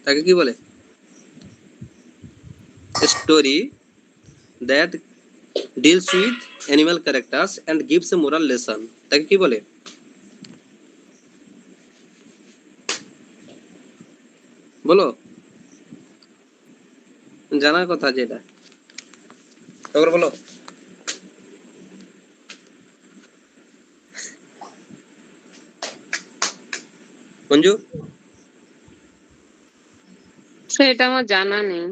তাকে কি বলে? Story that deals with animal characters and gives a moral lesson, তাকে কি বলে? বলো, জানার কথা যেটা, তারপর বলো। মঞ্জু, সেটা আমার জানা নেই।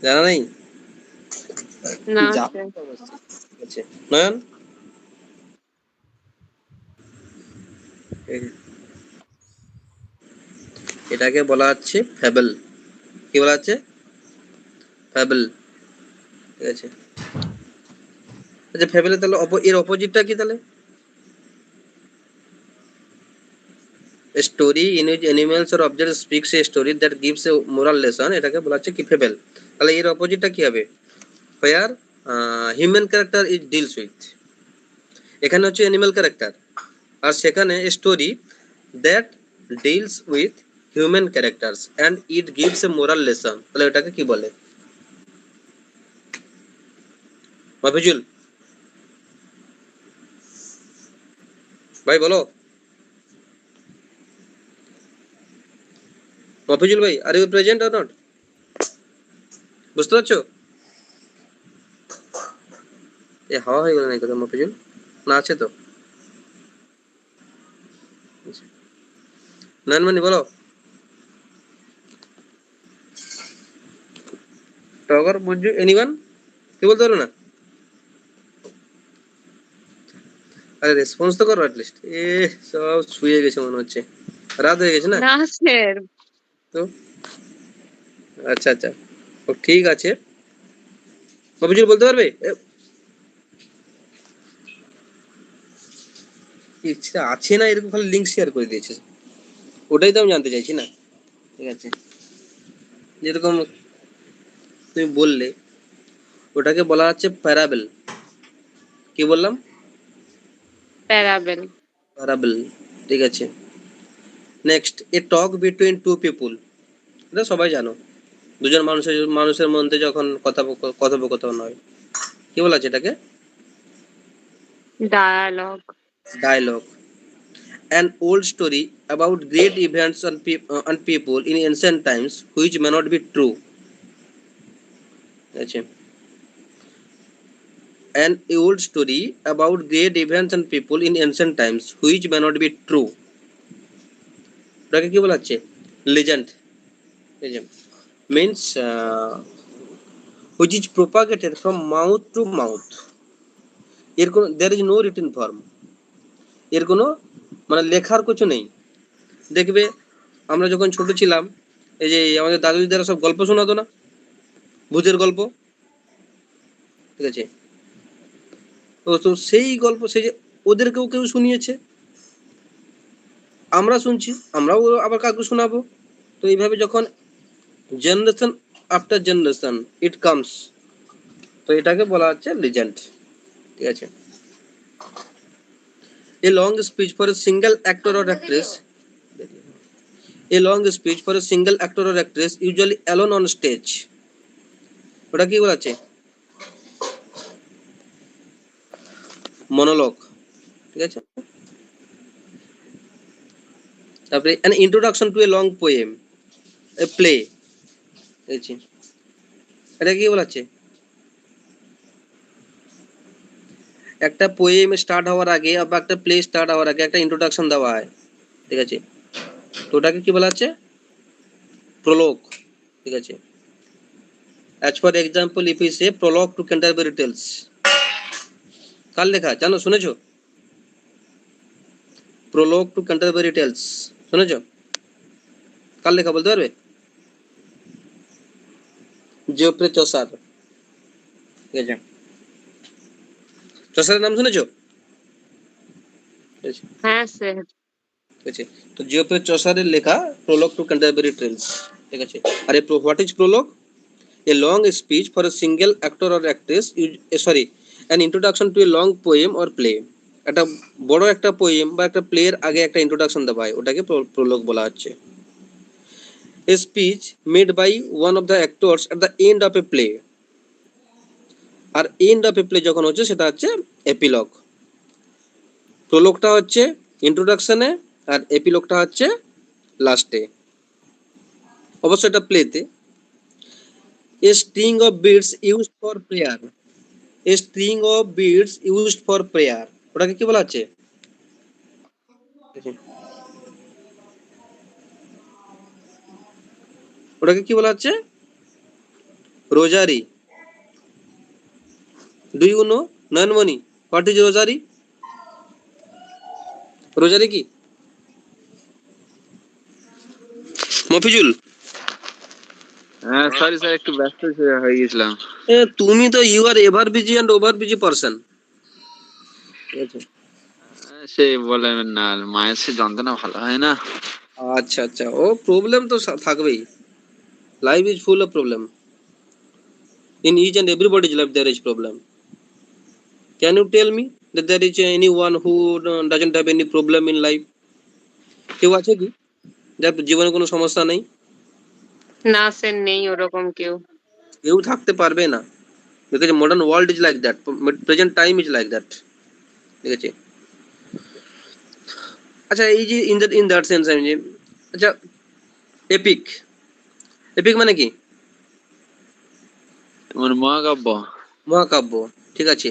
জানা নেই? না জানো স্যার। তো অবশ্যই। ঠিক আছে, নয়ন, এটাকে বলা হচ্ছে ফ্যাবল। কি বলা হচ্ছে? ফ্যাবল। ঠিক আছে, আচ্ছা ফ্যাবলের তাহলে এর অপোজিটটা কি তাহলে? Story in which animals or object speaks a story that gives a moral lesson, এটাকে বলা হচ্ছে কি ফেবল। তাহলে এর অপোজিটটা কি হবে? হোয়ার human character is deals with, এখানে হচ্ছে অ্যানিমাল ক্যারেক্টার, আর সেখানে story that deals with human characters and it gives a moral lesson, তাহলে এটাকে কি বলে? মাফিজুল ভাই বলো, মাফিজুল ভাই are you present or not? বুঝতে পারছো? এ হাওয়া হয়ে গেল না কথা, মাফিজুল না আছে তো? নয়নমণি বলো, টগর, মঞ্জু, এনিওয়ান, কি বলতে পারো না? আরে রেসপন্স তো করো অ্যাটলিস্ট। এ সব শুয়ে গেছে মনে হচ্ছে, রাত হয়ে গেছে না? না স্যার। তো আচ্ছা আচ্ছা, ও ঠিক আছে। মফিজুল বলতে পারবে? ইচ্ছা আছে না এরকম, খালি লিঙ্ক শেয়ার করে দিয়েছে, ওটাই তো আমি জানতে চাইছি না। ঠিক আছে, যেরকম তুমি বললে ওটাকে বলা হচ্ছে প্যারাবেল। কি বললাম? প্যারাবেল। প্যারাবেল। ঠিক আছে, next, A talk between to people, এটা সবাই জানো, দুজন মানুষের মানুষের মধ্যে যখন কথোপকথন হয়, কি বলা আছে এটাকে? Dialogue. Dialogue. An old story about great events and people in ancient times which may not be true. আচ্ছা, an old story about great events and people in ancient times which may not be true, ওটাকে কি বলা হচ্ছে? Legend. means which is propagated from mouth to mouth, এর কোনো there is no written form, এর কোনো মানে লেখার কিছু নেই। দেখবে আমরা যখন ছোট ছিলাম, এই যে আমাদের দাদু দিদারা সব গল্প শোনাতো না, ভূতের গল্প। ঠিক আছে, তো তো সেই গল্প, সেই যে ওদেরকেও কেউ শুনিয়েছে, আমরা শুনছি, আমরাও আবার কাউকে শোনাবো। তো এইভাবে যখন generation after generation it comes, তো এটাকে বলা হচ্ছে লিজেন্ড। ঠিক আছে, a long speech for a single actor or actress, a long speech for a single actor or actress usually alone on stage, ওটা কি বলা আছে? মনোলগ। ঠিক আছে, তারপরে an introduction to a long poem, a play, এটা কি বলা আছে? একটা পোয়েম স্টার্ট হওয়ার আগে বা একটা প্লে স্টার্ট হওয়ার আগে একটা ইন্ট্রোডাকশন দেওয়া হয়। ঠিক আছে, তো ওটাকে কি বলা হচ্ছে? প্রোলগ। ঠিক আছে, as for example if you say prologue to Canterbury Tales, কার লেখা জানো, শুনেছো? প্রোলগ টু ক্যান্টারবারি টেলস শুনেছো? কার লেখা বলতে পারবে? Geoffrey Chaucer. ঠিক আছে, চসারের নাম শুনেছো? হ্যাঁ স্যার। ঠিক আছে, তো জিওফ্রে চসারের লেখা প্রোলগ টু ক্যান্টারবারি টেলস। ঠিক আছে, আর এই what is Prolog? A long speech for a single actor or actress, sorry, an introduction to a long poem or play, একটা বড় একটা পোয়েম বা একটা প্লের আগে একটা ইন্ট্রোডাকশন দেওয়া হয়, ওটাকে প্রোলগ বলা হচ্ছে। a speech made by one of the actors at the end of a play. আর এন্ড অফ এ প্লে যখন হচ্ছে সেটা হচ্ছে এপিলগ। প্রোলগটা হচ্ছে ইন্ট্রোডাকশনে আর এপিলগটা হচ্ছে লাস্টে, অবশ্যই এটা প্লেতে। A string of beads used for prayer, a string of beads used for prayer, ওটাকে কি বলা হচ্ছে? ওটাকে কি বলা হচ্ছে? Rosary. Do you know Nayanmoni what is rosary? Rosary কি? মফিজুল, হ্যাঁ সরি স্যার, একটু ব্যস্ত হয়ে গেছিলাম। তুমি তো you are ever busy and over busy person. ঠিক আছে, সেই বলেন না, মায়ের সে যন্ত্রণা ভালো হয় না। আচ্ছা আচ্ছা, ও প্রবলেম তো থাকবেই। Life is full of problem. In each and everybody's life there is problem. Can you tell me that there is anyone who doesn't have any problem in life? কেউ আছে কি যার জীবনে কোনো সমস্যা নেই? না স্যার, নেই ওরকম কেউ। কেউ থাকতে পারবে না, because modern world is like that, present time is like that. ঠিক আছে, আচ্ছা এই যে ইন দ্যাট সেন্স আমি যে, আচ্ছা এপিক, এপিক মানে কি? মানে মহাকাব্য। মহাকাব্য, ঠিক আছে।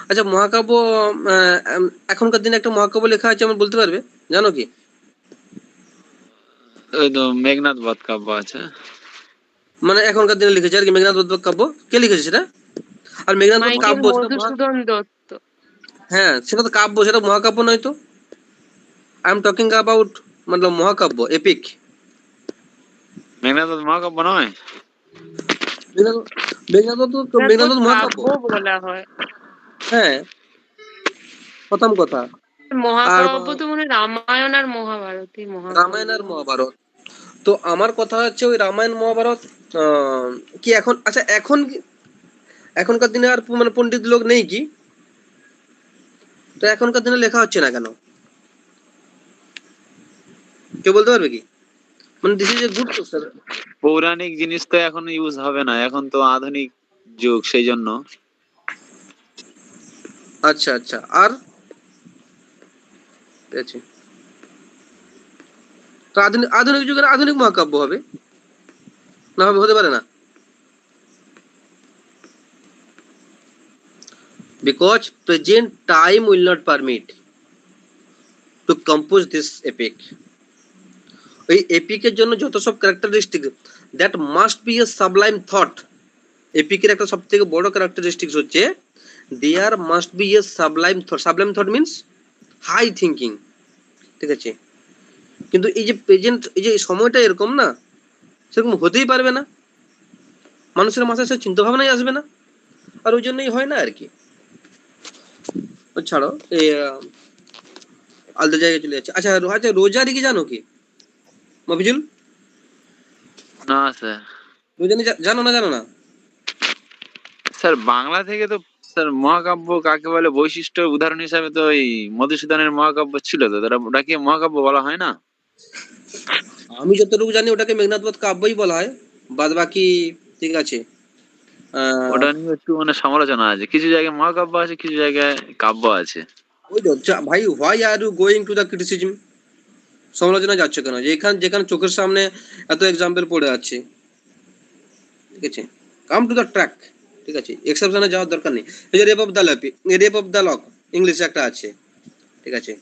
আচ্ছা মহাকাব্য, এখনকার দিনে একটা মহাকাব্য লেখা আছে, আমার বলতে পারবে? জানো কি? ওই তো মেঘনাদ বধ কাব্য আছে। মানে এখনকার দিনে লিখেছে আর কি মেঘনাদ বধ কাব্য, কে লিখেছে সেটা? আর মেঘনাদ বধ মাইকেল কাব্য সেটা মধুসূদন দত্ত। হ্যাঁ সেটা তো কাব্য, সেটা মহাকাব্য নয় তো। আই এম টকিং অ্যাবাউট মতলব মহাকাব্য, এপিক। মেঘনাদ বধ মহাকাব্য নয়। মেঘনাদ তো মেঘনাদ বধ মহাকাব্য। কাব্য বলা হয়। হ্যাঁ, প্রথম কথা। আর মহাকাব্য তো মনে হয় রামায়ণ আর মহাভারতই রামায়ণ আর মহাভারত। তো আমার কথা হচ্ছে ওই রামায়ণ মহাভারত কি এখন, আচ্ছা এখন এখনকার দিনে আর মানে পণ্ডিত লোক নেই কি? তো এখনকার দিনে লেখা হচ্ছে না কেন? কেউ বলতে পারবে কি? মানে this is a good question. পৌরাণিক জিনিস তো এখন ইউজ হবে না, এখন তো আধুনিক যুগ, সেই জন্য। আচ্ছা আচ্ছা, আর ঠিক আছে, তো আধুনিক আধুনিক যুগের আধুনিক মহাকাব্য হবে না? হবে, হতে পারে না, because present time will not permit to compose this epic. ওই এপিকের জন্য যত সব characteristic, that must be a sublime thought. এপিকের একটা সব থেকে বড় ক্যারেক্টারিস্টিক্স হচ্ছে there must be a sublime thought. Sublime thought means high thinking. ঠিক আছে, কিন্তু এই যে প্রেজেন্ট, এই যে সময়টা এরকম না, সেরকম হতেই পারবে না, মানুষের মাথায় সে চিন্তা ভাবনাই আসবে না, আর ওই জন্যই হয় না আর কি। ছাড়ো, এই আলাদা জায়গায় চলে যাচ্ছে। আচ্ছা আচ্ছা, রোজারি কি জানো কি মফিজুল? না স্যার। রোজারি জানো না? জানো না? স্যার বাংলা থেকে তো স্যার মহাকাব্য কাকে বলে বৈশিষ্ট্য উদাহরণ হিসাবে তো ওই মধুসূদনের মহাকাব্য ছিল, তো ওটাকে মহাকাব্য বলা হয় না? আমি যতটুকু জানি ওটাকে মেঘনাদ বধ কাব্যই বলা হয়, বাদ বাকি ঠিক আছে। ওটা নিয়ে একটু মানে সমালোচনা আছে, কিছু জায়গায় মহাকাব্য আছে, কিছু জায়গায় কাব্য আছে। ওই তো ভাই, why are you going to the criticism? সমালোচনা যাচ্ছ কেন? যেখানে যেখানে চোখের সামনে এত এক্সাম্পল পড়ে আছে, ঠিক আছে, কাম টু দ্য ট্র্যাক। ঠিক আছে, এক্সেপশনে যাওয়ার দরকার নেই। এই যে rape of the lock, rape of the lock ইংলিশে একটা আছে, ঠিক আছে।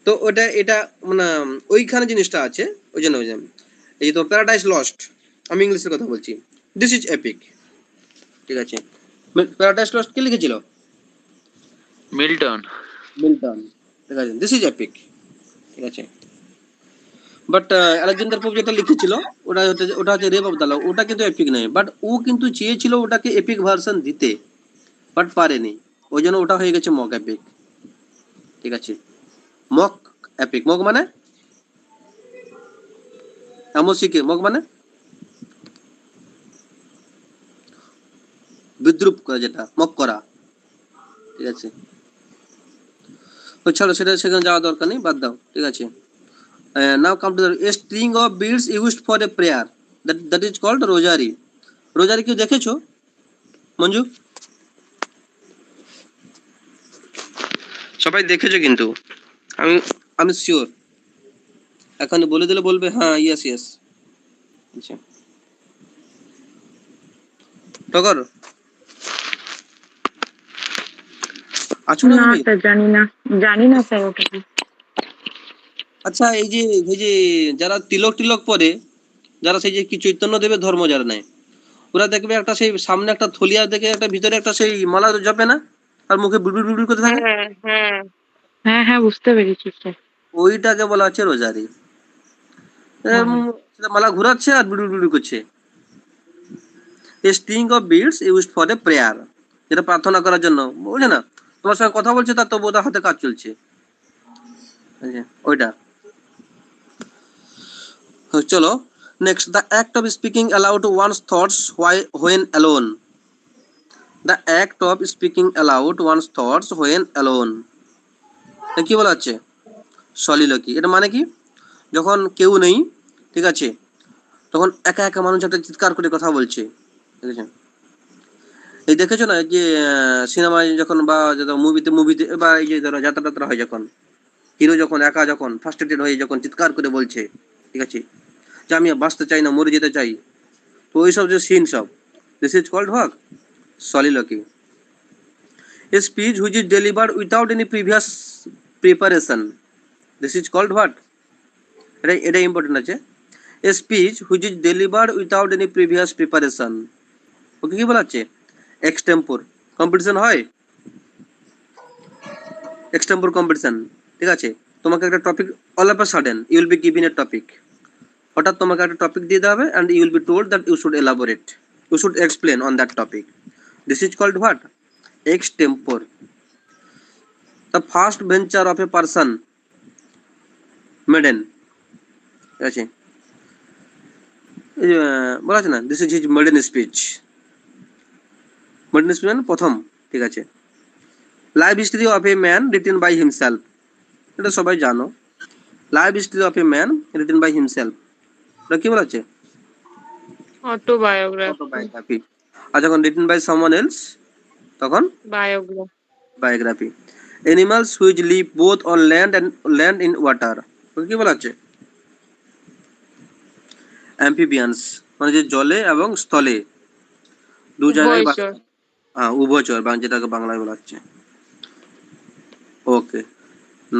তো ওটা এটা মানে ওইখানে জিনিসটা আছে, ওই জন্য এই তো প্যারাডাইস লস্ট, আমি ইংলিশের কথা বলছি, দিস ইজ এপিক। ঠিক আছে, প্যারাডাইস লস্ট কে লিখেছিল? মিল্টন। মিল্টন। ঠিক আছে, দিস ইজ এপিক। ঠিক আছে, বাট আলেকজান্ডার পোপ যেটা লিখেছিল ওটা হচ্ছে রেপ অফ দ্য লক, ওটা কিন্তু এপিক নয়, বাট ও কিন্তু চেয়েছিল ওটাকে এপিক ভার্সন দিতে, বাট পারেনি, ওই জন্য ওটা হয়ে গেছে মক এপিক। ঠিক আছে, মক এপিক, মক মানে এমসিকে, মক মানে বিদ্রুপ করা, যেটা মক করা। ঠিক আছে, তো ছাড়ো, সেটা সেখানে যাওয়া দরকার নেই, বাদ দাও। ঠিক আছে, now come to the string of beads used for a prayer. that is called rosary. Rosary কেউ দেখেছো মঞ্জু? সবাই দেখেছো কিন্তু আমি আমি শিওর, এখন বলে দিলে বলবে হ্যাঁ ইয়েস ইয়েস। আচ্ছা টগর আছো না না তুমি? স্যার, জানি না স্যার ওটা কি। আচ্ছা এই যে যারা তিলক টিলক পরে, যারা সেই যে কি চৈতন্য দেবের ধর্ম যারা নেয়, ওরা দেখবে একটা সেই সামনে একটা থলিয়া দেখে একটা ভিতরে একটা সেই মালা জপে না, আর মুখে বুড়বুড় বুড়বুড় করতে থাকে, হ্যাঁ হ্যাঁ হ্যাঁ হ্যাঁ, বুঝতে পেরেছি স্যার। ওইটাকে বলা হচ্ছে রোজারি। সেটা মালা ঘুরাচ্ছে আর বুড়বুড় বুড়বুড় করছে। এ string of beads used for a prayer, যেটা প্রার্থনা করার জন্য, বুঝলে না? তোমার সঙ্গে কথা বলছে তার তবু ওটা হাতে কাজ চলছে, বুঝলে? ওইটা। চলো next, the act of speaking aloud one's thoughts when alone. The act of speaking aloud one's thoughts when alone, কি বলা হচ্ছে? সলিলকি। এটা মানে কি? যখন কেউ নেই, ঠিক আছে, তখন একা একা মানুষ একটা চিৎকার করে কথা বলছে, ঠিক আছে? এই দেখেছো না যে সিনেমায় যখন বা মুভিতে বা এই যে ধরো যাত্রা টাত্রা হয়, যখন হিরো যখন একা যখন ফার্স্টেটেড হয়ে যখন চিৎকার করে বলছে, ঠিক আছে, যে আমি আর বাঁচতে চাই না, মরে যেতে চাই, তো ওইসব যে সিন সব, this is called what? Soliloquy. A speech which is delivered without any previous preparation, this is called what? এটা ইম্পর্টেন্ট আছে। A speech which is delivered without any previous preparation, okay কি বলা হচ্ছে? এক্সটেম্পোর কম্পিটিশন হয়, extempore competition, ঠিক আছে? তোমাকে একটা topic, all of a sudden you will be given a topic, হঠাৎ তোমাকে একটা টপিক দিয়ে দেওয়া হবে and you will be told that you should elaborate, you should explain on that topic, this is called what? Extempore. The first venture of a person, maiden, ঠিক আছে, এই যে, বলা আছে না, this is his maiden speech. Maiden speech মানে প্রথম, ঠিক আছে। Life history of a man written by himself, এটা সবাই জানো। Life history of a man written by himself, এটা কি বলা হচ্ছে? অটোবায়োগ্রাফি। অটোবায়োগ্রাফি। আর যখন রিটেন বাই সামওয়ান এলস, তখন biography. Biography. Animals which live both on land in water, কি বলা হচ্ছে? অ্যাম্ফিবিয়ান্স, মানে যে জলে এবং স্থলে দু জায়গায় বাস উভয়চর। করে। হ্যাঁ উভয়চর, যেটাকে বাংলায় বলা হচ্ছে। ওকে,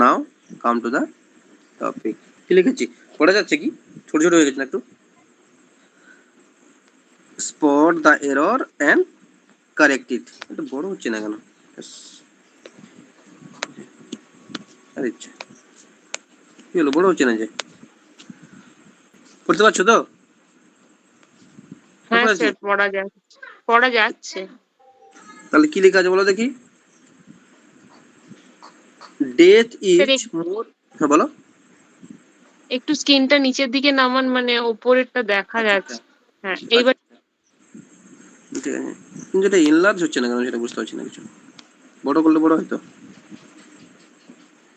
নাও কাম টু দ্য টপিক। কি লিখেছি পড়া যাচ্ছে কি? ছোট ছোট হয়ে গেছে না একটু? Spot the error and correct it, এটা বড় হচ্ছে না কেন? আরে ইচ্ছা, কি হলো, বড় হচ্ছে না যে? পড়তে পারছো তো? হ্যাঁ পড়েছো? স্যার, পড়া যাচ্ছে। তাহলে কি লেখা আছে বলো দেখি? ডেথ স্যার ইজ মোর, হ্যাঁ বলো। একটু স্ক্রিনটা নিচের দিকে নামান, মানে উপরেরটা দেখা আচ্ছা আচ্ছা যাচ্ছে। হ্যাঁ আচ্ছা এইবার। ঠিক আছে, কিন্তু এটা এনলার্জ হচ্ছে না কেন সেটা বুঝতে পারছি না কিছু। বড় করলে বড় হয়তো।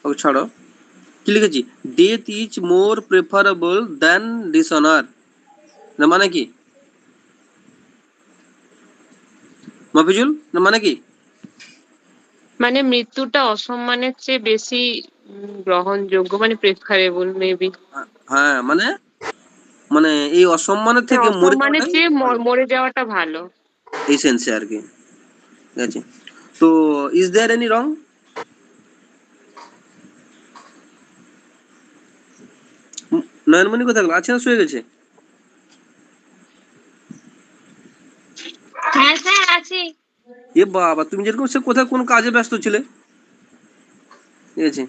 ওকে ছাড়ো। কি লিখেছি? Death is more preferable than dishonour, না মানে কি? মফিজুল, না মানে কি? মানে মৃত্যুটা অসম্মানের চেয়ে বেশি গ্রহণযোগ্য, মানে প্রেফারেবল মেবি। হ্যাঁ মানে, মানে এই অসম্মানের থেকে মরে অসম্মানের যাওয়াটাই চেয়ে ভালো, মরে যাওয়াটা ভালো। এই সেন্সে আর কি, ঠিক আছে? তো ইজ দেয়ার এনি রং? নয়নমণি কোথায় গেল? আছে না শুয়ে গেছে? হ্যাঁ স্যার আছি। এ বাবা, তুমি যেরকম সে কোথায় কোন কাজে ব্যস্ত ছিলে, ঠিক আছে?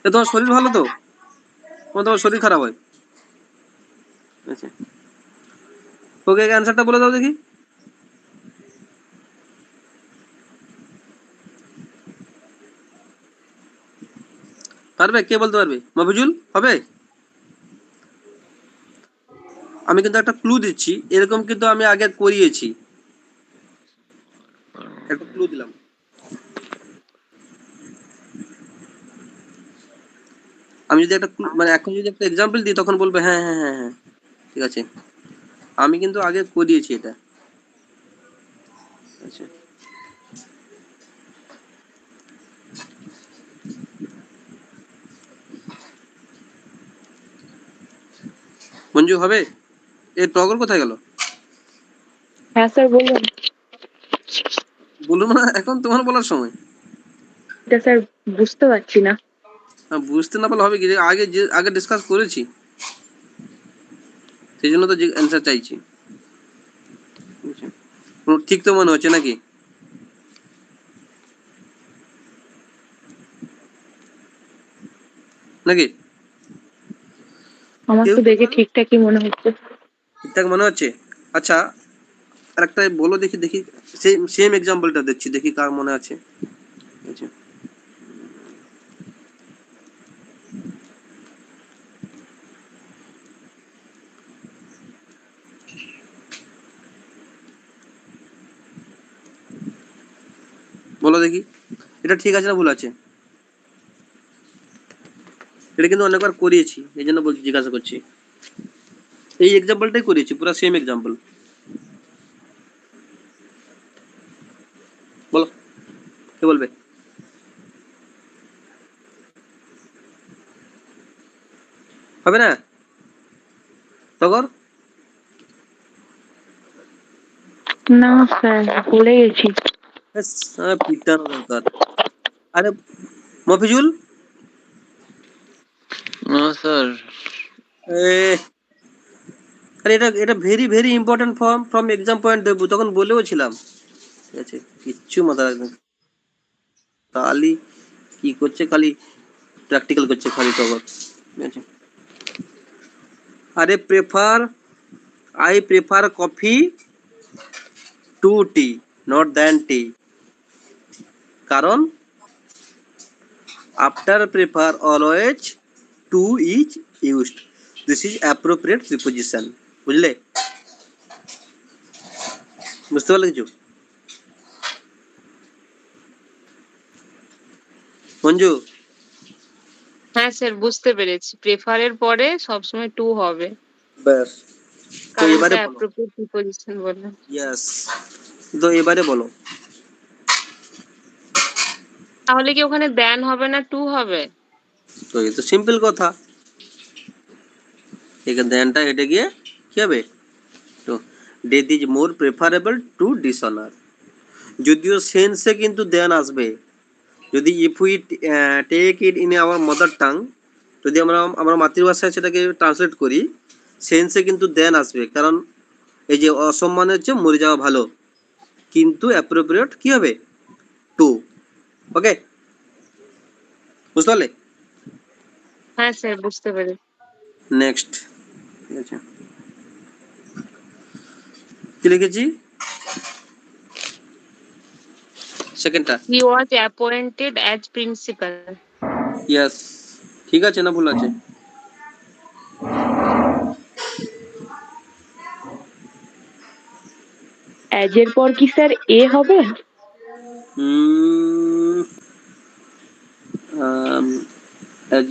এ তোমার শরীর ভালো তো? তোমার শরীর খারাপ হয়, ঠিক আছে? ওকে অ্যান্সারটা বলে দাও দেখি। পারবে? কে বলতে পারবে? মফিজুল হবে? আমি কিন্তু একটা ক্লু দিচ্ছি, এরকম কিন্তু আমি আগে করিয়েছি, একটা ক্লু দিলাম। আমি যদি একটা মানে এখন যদি একটা এক্সাম্পল দিই তখন বলবে হ্যাঁ হ্যাঁ হ্যাঁ হ্যাঁ, ঠিক আছে, আমি কিন্তু আগে করিয়েছি এটা। আচ্ছা, মঞ্জু হবে? এ টগর কোথায় গেল? হ্যাঁ স্যার বলুন। বলুন না, এখন তোমার বলার সময়। এটা স্যার বুঝতে পারছি না। বুঝতে না পারলে হবে কি, আগে ডিসকাস করেছি, সেই জন্য তো অ্যান্সার চাইছি। ঠিক তো মনে হচ্ছে নাকি? নাকি আমার কেউ তো দেখে ঠিকঠাকই মনে হচ্ছে। ঠিকঠাক মনে হচ্ছে? আচ্ছা, আরেকটা বলো দেখি, সেম সেম এক্সাম্পলটা দিচ্ছি, দেখি কার মনে আছে। আচ্ছা, বলো দেখি, এটা ঠিক আছে না ভুল আছে? এটা কিন্তু অনেকবার করিয়েছি, এই জন্য বলছি, জিজ্ঞাসা করছি। এই এক্সাম্পলটাই করিয়েছি, পুরো সেম এক্সাম্পল। বলো, কে বলবে? হবে না টগর? না স্যার ভুলে গেছি। ব্যাস, পিটানো দরকার। আরে মফিজুল, না স্যার। এ, আরে এটা এটা very very important from exam point of view, তখন বলেও ছিলাম। ঠিক আছে, কিচ্ছু মাথা রাখবেন, খালি কি করছে, খালি প্র্যাকটিক্যাল করছে খালি টগর। ঠিক আছে, আরে I prefer coffee to tea, not than tea. কারণ after prefer always to is used, this is appropriate preposition. বুঝলে? বুঝতে পারলে কিছু? মঞ্জু, হ্যাঁ স্যার বুঝতে পেরেছি, প্রেফারের পরে সবসময় টু হবে, ব্যাস, তো কারণ এবারে এটা বলো। অ্যাপ্রোপ্রিয়েট প্রিপোজিশন বলে। ইয়েস, তো এবারে বলো। তাহলে কি ওখানে দেন হবে না টু হবে? তো এই তো সিম্পল কথা, এখানে ধ্যানটা হেঁটে গিয়ে কি হবে? তো death is more preferable to dishonour. যদিও সেন্সে কিন্তু দেন আসবে, যদি if we take it in our mother tongue, যদি আমরা আমার মাতৃভাষায় সেটাকে ট্রান্সলেট করি, সেন্সে কিন্তু দেন আসবে, কারণ এই যে অসম্মানের চেয়ে মরে যাওয়া ভালো, কিন্তু অ্যাপ্রোপ্রিয়েট কি হবে? টু। ওকে, বুঝতে পারলে? হ্যাঁ স্যার বুঝতে পেরেছি। নেক্সট, ঠিক আছে, কি লিখেছি সেকেন্ডটা? He was appointed as principal. Yes, ঠিক আছে না ভুল আছে? অ্যাজ এর পর কি স্যার এ হবে?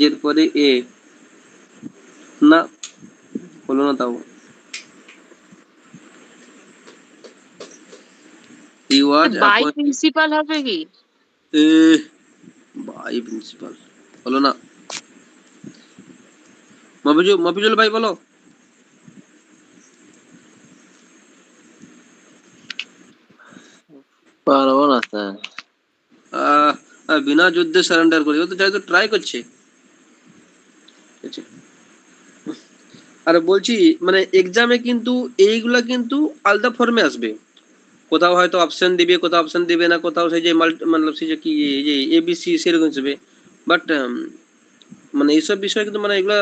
এর পরে এ না, হলো না তাও। হি ওয়াজ বাই প্রিন্সিপাল হবে কি? বাই প্রিন্সিপাল, হলো না। মফিজুল ভাই বলো। পারবো না স্যার। বিনা যুদ্ধে সারেন্ডার করি, ও তো যাই তো ট্রাই করছে। ঠিক আছে, আর বলছি মানে এক্সামে কিন্তু এইগুলা কিন্তু আলাদা ফর্মে আসবে, কোথাও হয়তো অপশন দিবে, কোথাও অপশন দিবে না, কোথাও সেই যে মানে সেই যে কি এই যে এবিসি সেরকম হিসেবে। বাট মানে এইসব বিষয় কিন্তু মানে এগুলা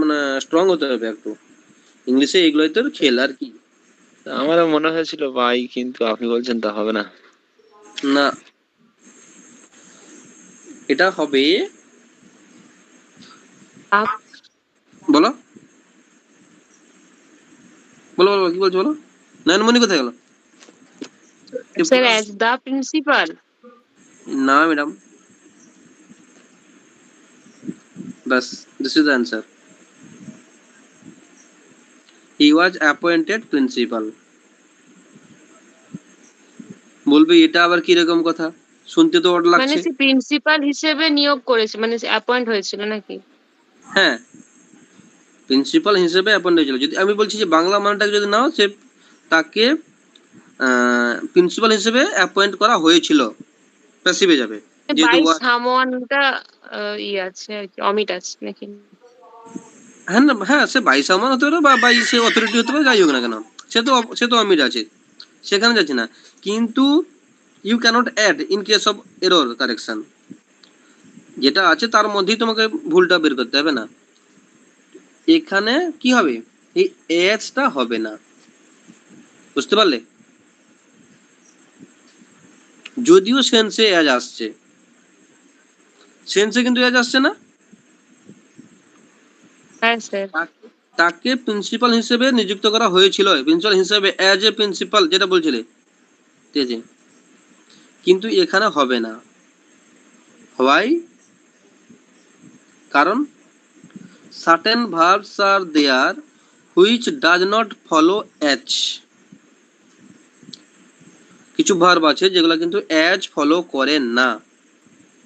মানে স্ট্রং হতে হবে একটু, ইংলিশে এগুলোই তো খেল আর কি। আমারও মনে হয়েছিল ভাই, কিন্তু আপনি বলছেন তা হবে না। না, এটা হবে। বলো বলো বলো, কি বলছো বলো। নয়নমণি কোথায় গেল? Sir as the principal. না ম্যাডাম, বাস, this is the answer. He was appointed principal. বলবে এটা আবার কি রকম কথা, শুনতে তো অড মানে লাগছে। সে প্রিন্সিপাল হিসেবে নিয়োগ করেছে, মানে অ্যাপয়েন্ট হয়েছিল নাকি? হ্যাঁ, প্রিন্সিপাল হিসেবে অ্যাপয়েন্ট হয়েছিল। যদি আমি বলছি যে বাংলা মানটাকে যদি নাও, সে তাকে প্রিন্সিপাল হিসেবে অ্যাপয়েন্ট করা হয়েছিল, প্যাসিভে যাবে যেহেতু বাই সামওয়ানটা আছে আর কি, অমিট আছে নাকি? হ্যাঁ না, হ্যাঁ সে বাই সামান হতে পারে বা বাই সে অথরিটি হতে পারে, যাই হোক না কেন, সে তো অমিট আছে, সেখানে যাচ্ছে না। কিন্তু you cannot add in case of error correction, যেটা আছে তার মধ্যেই তোমাকে ভুলটা বের করতে হবে না। এখানে কি হবে, এই এজটা হবে না, বুঝতে পারলে? যদিও সেন্সে এজ আসছে, সেন্সে কিন্তু এজ আসছে না। হ্যাঁ স্যার। তাকে প্রিন্সিপাল হিসেবে নিযুক্ত করা হয়েছিল, প্রিন্সিপাল হিসেবে অ্যাজ এ প্রিন্সিপাল যেটা বলছিলে, ঠিক আছে, কিন্তু এখানে হবে না। হোয়াই? কারণ certain verbs are there which does not follow h, কিছু ভার্ব আছে যেগুলো কিন্তু as ফলো করে না,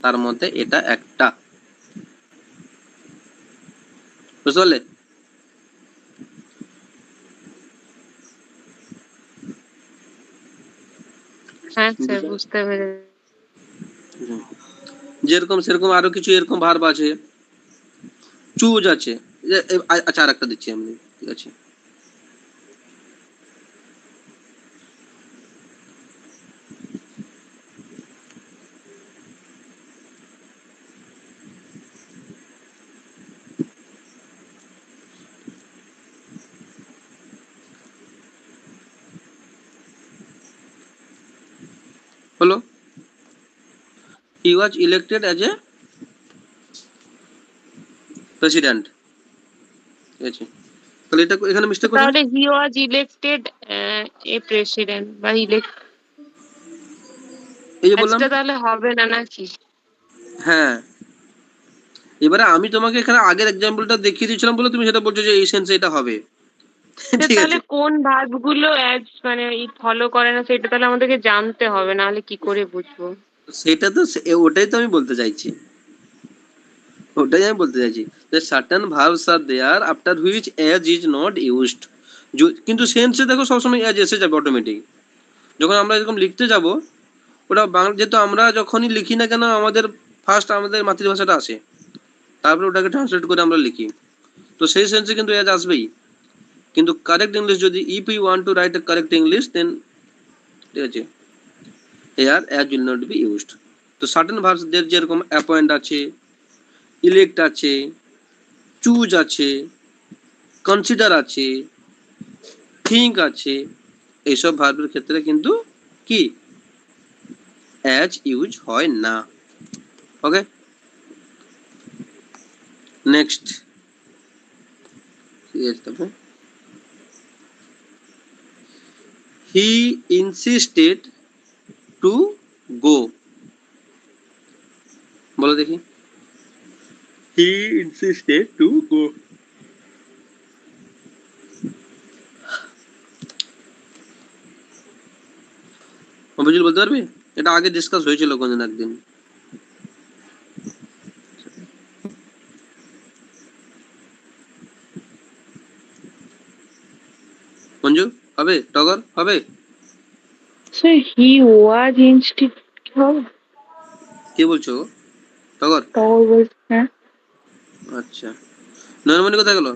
তার মধ্যে এটা একটা, বুঝতে পারলে? হ্যাঁ স্যার, বুঝতে পেরেছি। যেরকম সেরকম আরো কিছু এরকম ভার্ব আছে, চুজ আছে। আচ্ছা আর একটা দিচ্ছি আমি, ঠিক আছে। হলো, he was elected as a president, ঠিক আছে, তাহলে এটা এখানে মিস্টেক কোথায়? তাহলে হি ওয়াজ ইলেক্টেড এ প্রেসিডেন্ট বা ইলেক্ট, এই যে বললাম, আজটা তাহলে হবে না নাকি? হ্যাঁ। এবারে আমি তোমাকে এখানে আগের এক্সাম্পলটা দেখিয়ে দিয়েছিলাম বলে তুমি সেটা বলছো যে এই সেন্সে এটা হবে, ঠিক তাহলে আছে। কোন ভার্ব গুলো মানে ফলো করে না সেটা তাহলে আমাদেরকে জানতে হবে, নাহলে কি করে বুঝবো? সেটা তো ওটাই তো আমি বলতে চাইছি, ওটাই আমি বলতে চাইছি যে certain verbs are there after which as is not used. কিন্তু সেন্সে দেখো সবসময় এজ এসে যাবে অটোমেটিক, যখন আমরা এরকম লিখতে যাব, ওটা বাংলা যেহেতু আমরা যখনই লিখি না কেন আমাদের ফার্স্ট আমাদের মাতৃভাষাটা আসে, তারপরে ওটাকে ট্রান্সলেট করে আমরা লিখি, তো সেই সেন্সে কিন্তু এজ আসবেই। কিন্তু কারেক্ট ইংলিশ যদি, if you want to write a correct English then, ঠিক আছে, here as will not be used. তো সার্টেন ভার্বস দের যেরকম অ্যাপয়েন্ট আছে, ইলেক্ট আছে, চুজ আছে, কনসিডার আছে, থিঙ্ক আছে, এইসব ভার্বের ক্ষেত্রে কিন্তু কি অ্যাজ ইউজ হয় না। ওকে, নেক্সট, ঠিক আছে। তারপর হি ইনসিস্টেড টু গো, বলো দেখি, he insisted to go, Abhijit বলতে পারবি? এটা আগে ডিসকাস হয়েছিল কোনদিন একদিন। মঞ্জু হবে? টগর হবে? স্যার হি ওয়াজ ইনস্টিট হবে? কে বলছো? টগর? টগর বলছে, হ্যাঁ। আচ্ছা, নয়নমণি কোথায় গেল?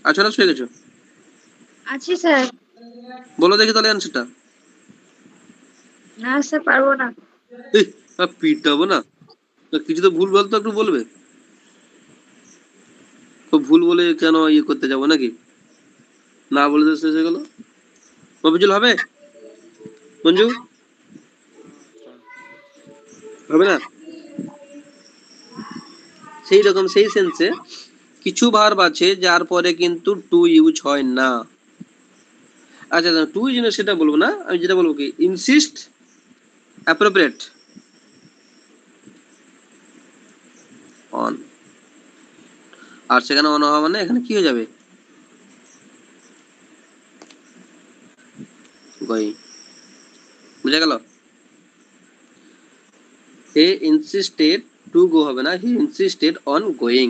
আছো না শুয়ে গেছো? আছি স্যার। বলো দেখি তাহলে অ্যান্সারটা। না স্যার, পারবো না। এই পিটাবো না, কিছু তো ভুল বলতো একটু বলবে, তো ভুল বলে কেন ইয়ে করতে যাবো নাকি, না বলে তো শেষ হয়ে গেল। মফিজুল হবে? মঞ্জু হবে না? সেই রকম সেই সেন্সে কিছু ভার্ব আছে যার পরে কিন্তু টু ইউজ হয় না। আচ্ছা টু ইউজ, সেটা বলবো না, আমি যেটা বলবো কি ইনসিস্ট, অ্যাপ্রোপ্রিয়েট, অন, আর সেখানে অন হওয়া মানে এখানে কি হয়ে যাবে, গোয়িং। বুঝা গেল? হি ইনসিস্টেড টু গো হবে না, হি ইনসিস্টেড অন গোয়িং।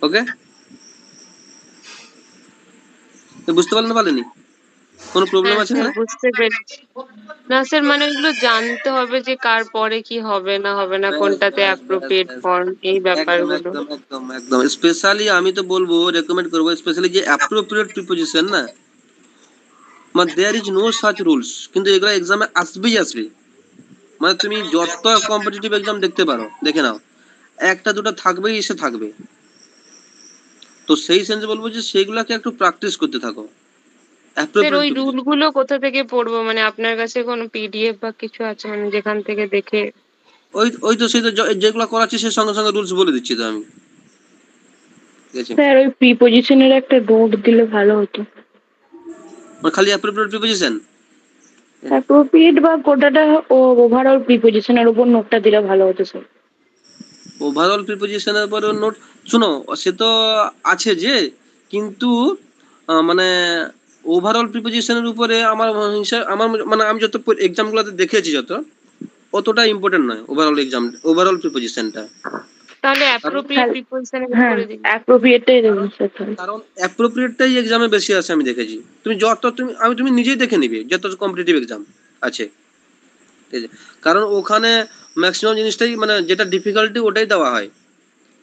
ওকে, বুঝতে পারলেন না পারলেনি? কোনো প্রবলেম হ্যাঁ আছে স্যার এখানে? বুঝতে পেরেছি। না স্যার মানে ওইগুলো জানতে হবে যে কার পরে কি হবে না হবে না, ব্যাস কোনটাতে ব্যাস ব্যাস অ্যাপ্রোপ্রিয়েট ব্যাস, ফর্ম, এই একদম ব্যাপারগুলো। একদম একদম একদম। স্পেশালি আমি তো বলবো, রেকমেন্ড করবো স্পেশালি যে অ্যাপ্রোপ্রিয়েট প্রিপোজিশন না, মানে there is no such rules, কিন্তু এগুলো এক্সামে আসবেই আসবে। মানে তুমি যত কম্পিটিটিভ এক্সাম দেখতে পারো, দেখে নাও, একটা দুটো থাকবেই, এসে থাকবে। তো সেই সেন্সে বলবো যে সেগুলাকে একটু প্র্যাকটিস করতে থাকো, স্যার অ্যাপ্রোপ্রিয়েট ওই রুল প্রিপোজিশন। গুলো কোথা থেকে পড়বো, মানে আপনার কাছে কোনো পিডিএফ বা কিছু আছে মানে যেখান থেকে দেখে? ওই ওই তো সেই তো যেগুলো করাচ্ছি সে সঙ্গে সঙ্গে রুলস বলে দিচ্ছি তো আমি, ঠিক আছে? স্যার ওই প্রিপোজিশনের একটা নোট দিলে ভালো হতো। মানে খালি অ্যাপ্রোপ্রিয়েট প্রিপোজিশন, অ্যাপ্রোপ্রিয়েট বা গোটাটা ও ওভারঅল প্রিপোজিশনের উপর নোটটা দিলে ভালো হতো স্যার। ওভারঅল প্রিপোজিশনের পরে নোট, শুনো, সে তো আছে যে, কিন্তু মানে ওভারঅল প্রিপোজিশনের উপরে আমার হিসাব, আমার মানে আমি যত এক্সামগুলোতে দেখেছি যত, অতটা ইম্পর্টেন্ট নয় ওভারঅল এক্সাম, ওভারঅল প্রিপোজিশনটা। তাহলে কারণ অ্যাপ্রোপ্রিয়েট প্রিপোজিশনের হ্যাঁ, উপরে দিন। অ্যাপ্রোপ্রিয়েটটাই দেবেন স্যার তাহলে। কারণ অ্যাপ্রোপ্রিয়েটটাই এক্সামে বেশি আছে আমি দেখেছি। তুমি যত তুমি নিজেই দেখে নিবে যত কম্পিটিটিভ এক্সাম আছে, ঠিক আছে? কারণ ওখানে ম্যাক্সিমাম জিনিসটাই মানে যেটা ডিফিকাল্টি ওটাই দেওয়া হয়,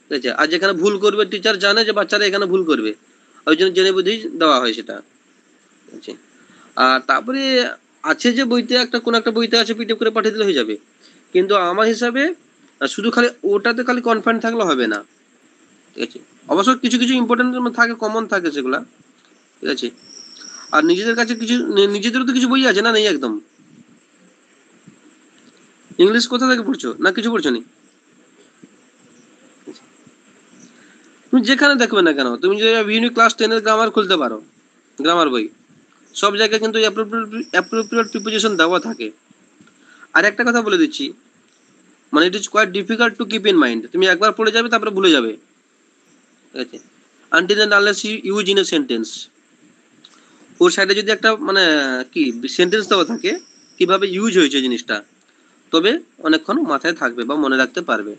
ঠিক আছে? আর যেখানে ভুল করবে টিচার জানে যে বাচ্চারা এখানে ভুল করবে, ওই জন্য জেনে বুঝেই দেওয়া হয় সেটা, ঠিক আছে? আর তারপরে আছে যে বইতে একটা, কোন একটা বইতে আছে পিডিএফ করে পাঠিয়ে দিলে হয়ে যাবে, কিন্তু আমার হিসাবে শুধু খালি ওটাতে খালি কনফাইন্ড থাকলে হবে না, ঠিক আছে? অবশ্য কিছু কিছু ইম্পর্টেন্ট থাকে, কমন থাকে সেগুলা, ঠিক আছে? আর নিজেদের কাছে কিছু, নিজেদেরও তো কিছু বই আছে না, নেই একদম? ইংলিশ কোথা থেকে পড়ছো, না কিছু পড়ছো নি? তুমি যেখানে দেখবে না কেন, তুমি যদি ইউনিক ক্লাস 10 এর গ্রামার খুলতে পারো, গ্রামার বই, সব জায়গায় কিন্তু অ্যাপ্রোপ্রিয়েট প্রিপোজিশন দেওয়া থাকে। আর একটা কথা বলে দিচ্ছি, মানে it is quite difficult to keep in mind. তুমি একবার পড়ে যাবে তারপরে ভুলে যাবে, ঠিক আছে? Until and unless you use in a sentence. ওর সাইডে যদি একটা মানে কি সেন্টেন্স দেওয়া থাকে, কিভাবে ইউজ হয়েছে জিনিসটা, তবে অনেকক্ষণ মাথায় থাকবে বা মনে রাখতে পারবে।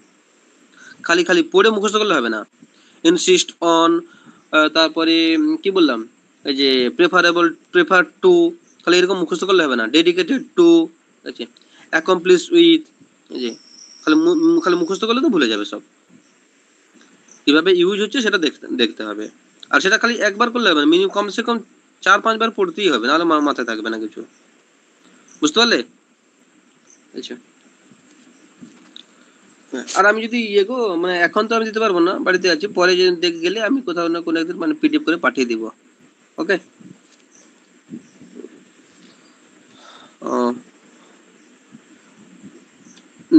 খালি খালি পড়ে মুখস্থ করলে হবে না। ইনসিস্ট অন, তারপরে কি বললাম, এই যে প্রেফারেবল, প্রেফার টু, খালি এরকম মুখস্থ করলে হবে না। ডেডিকেটেড টু, আছে অ্যাকমপ্লিশ উইথ, এই যে খালি খালি মুখস্থ করলে তো ভুলে যাবে সব। কিভাবে ইউজ হচ্ছে সেটা দেখতে দেখতে হবে। আর সেটা খালি একবার করলে হবে না, মিনিমাম কমসে কম 4-5 বার পড়তেই হবে, নাহলে মাথায় থাকবে না কিছু। বুঝতে পারলে? আচ্ছা, হ্যাঁ, আর আমি যদি ইয়ে গো, মানে এখন তো আমি দিতে পারবো না, বাড়িতে আছি, পরে যদি দেখে গেলে আমি কোথাও না কোনো একদিন মানে পিডিএফ করে পাঠিয়ে দিব। ওকে।